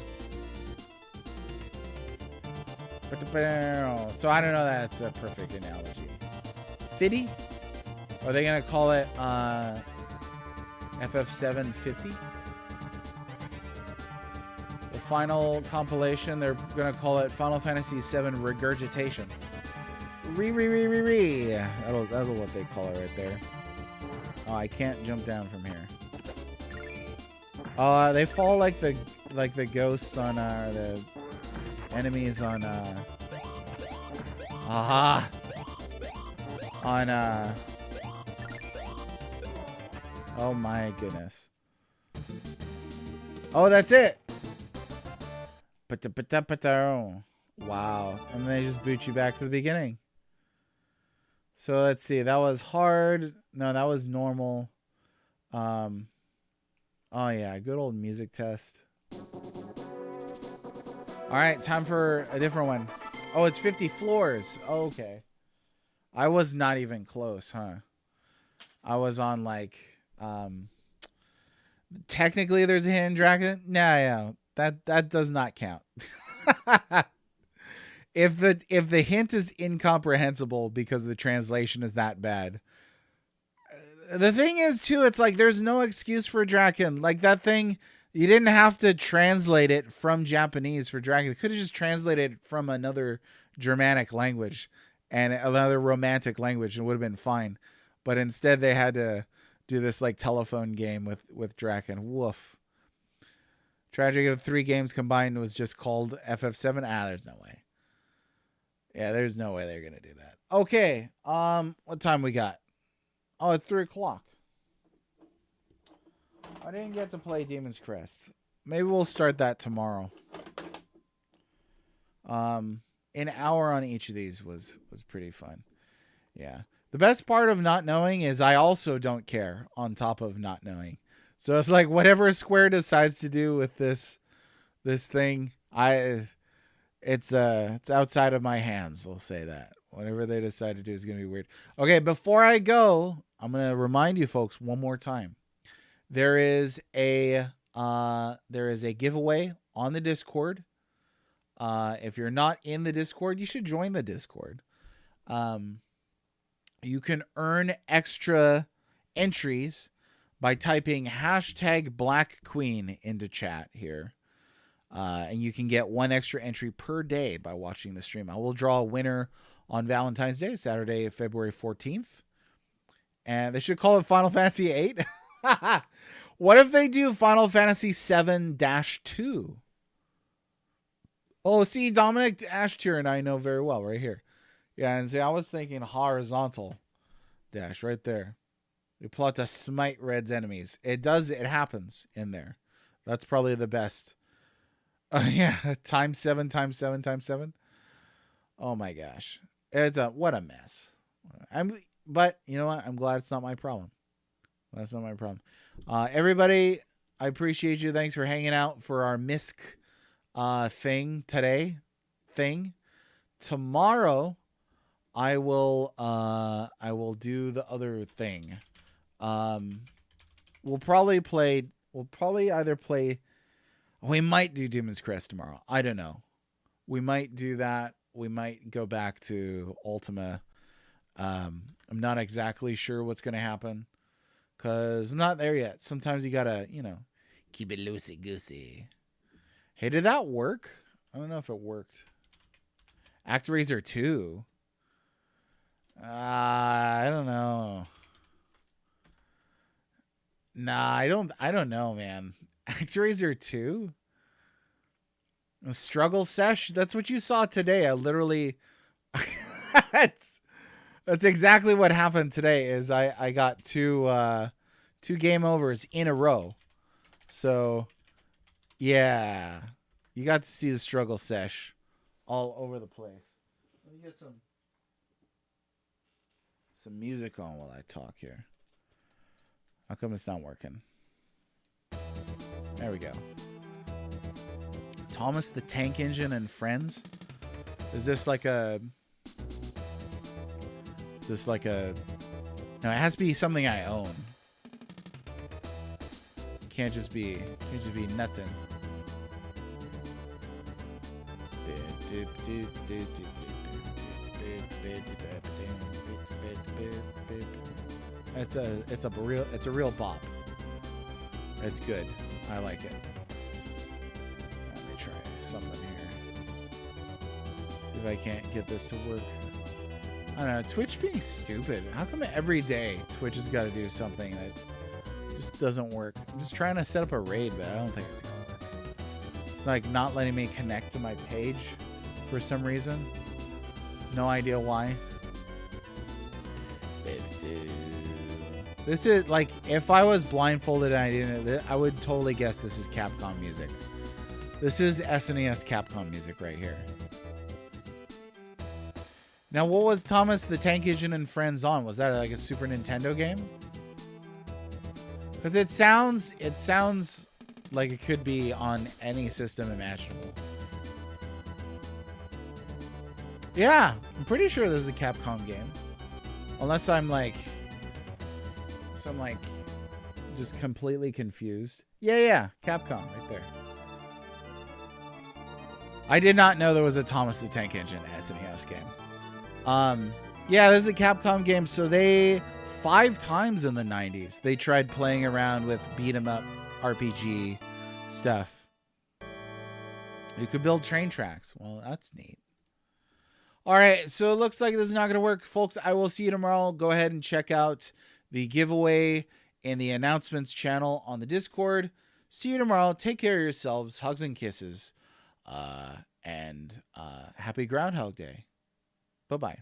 So I don't know that that's a perfect analogy. Fitty? Are they gonna call it FF750? The final compilation, they're gonna call it Final Fantasy VII Regurgitation. That'll what they call it right there. Oh, I can't jump down from here. They fall like the ghosts on the enemies on oh my goodness. Oh, that's it. Wow. And they just boot you back to the beginning. So let's see. That was hard. No, that was normal. Oh yeah, good old music test. All right, time for a different one. Oh, it's 50 floors. Oh, okay. I was not even close, huh? I was on like technically there's a hidden dragon. No, that does not count. If the hint is incomprehensible because the translation is that bad. The thing is too, it's like there's no excuse for Draken. Like that thing, you didn't have to translate it from Japanese for Draken. You could have just translated it from another Germanic language and another romantic language and it would have been fine. But instead they had to do this like telephone game with Draken. Woof. Tragic of 3 games combined was just called FF7. There's no way. Yeah, there's no way they're gonna do that. Okay. What time we got? Oh, it's 3 o'clock. I didn't get to play Demon's Crest. Maybe we'll start that tomorrow. An hour on each of these was pretty fun. Yeah. The best part of not knowing is I also don't care on top of not knowing. So it's like whatever Square decides to do with this thing, it's outside of my hands, we'll say that. Whatever they decide to do is going to be weird. Okay, before I go, I'm going to remind you folks one more time. There is a giveaway on the Discord If you're not in the Discord, you should join the Discord. You can earn extra entries by typing hashtag Black Queen into chat here. And you can get one extra entry per day by watching the stream. I will draw a winner on Valentine's Day, Saturday, February 14th. And they should call it Final Fantasy VIII. What if they do Final Fantasy 7-2? Oh, see, Dominic Ashtier and I know very well right here. Yeah, and see, I was thinking horizontal dash right there. We plot to smite Red's enemies. It happens in there. That's probably the best. Yeah, times 7, times 7, times 7. Oh my gosh. What a mess. But you know what? I'm glad it's not my problem. That's not my problem. Everybody, I appreciate you. Thanks for hanging out for our misc thing today. Tomorrow, I will do the other thing. We'll probably either play. We might do Demon's Crest tomorrow. I don't know. We might do that. We might go back to Ultima. I'm not exactly sure what's going to happen because I'm not there yet. Sometimes you got to, keep it loosey-goosey. Hey, did that work? I don't know if it worked. ActRaiser 2. I don't know. Nah, I don't know, man. ActRaiser 2? A struggle sesh? That's what you saw today. I literally... that's exactly what happened today is I got two game overs in a row. So, yeah. You got to see the struggle sesh all over the place. Let me get some music on while I talk here. How come it's not working? There we go. Thomas the Tank Engine and Friends? Is this like a... No, it has to be something I own. Can't just be nothing. It's a real bop. It's good. I like it. Let me try something here. See if I can't get this to work. I don't know. Twitch being stupid. How come every day Twitch has got to do something that just doesn't work? I'm just trying to set up a raid, but I don't think it's going to work. It's like not letting me connect to my page for some reason. No idea why. This is like, if I was blindfolded and I didn't, I would totally guess this is Capcom music. This is SNES Capcom music right here. Now, what was Thomas the Tank Engine and Friends on? Was that like a Super Nintendo game? Because it sounds like it could be on any system imaginable. Yeah, I'm pretty sure this is a Capcom game. Unless I'm like just completely confused. Yeah, Capcom right there. I did not know there was a Thomas the Tank Engine SNES game. Yeah, this is a Capcom game. So they 5 times in the 90s they tried playing around with beat 'em up RPG stuff. You could build train tracks. Well, that's neat. All right, so it looks like this is not going to work, folks. I will see you tomorrow. Go ahead and check out the giveaway in the announcements channel on the Discord. See you tomorrow. Take care of yourselves. Hugs and kisses. And happy Groundhog Day. Bye-bye.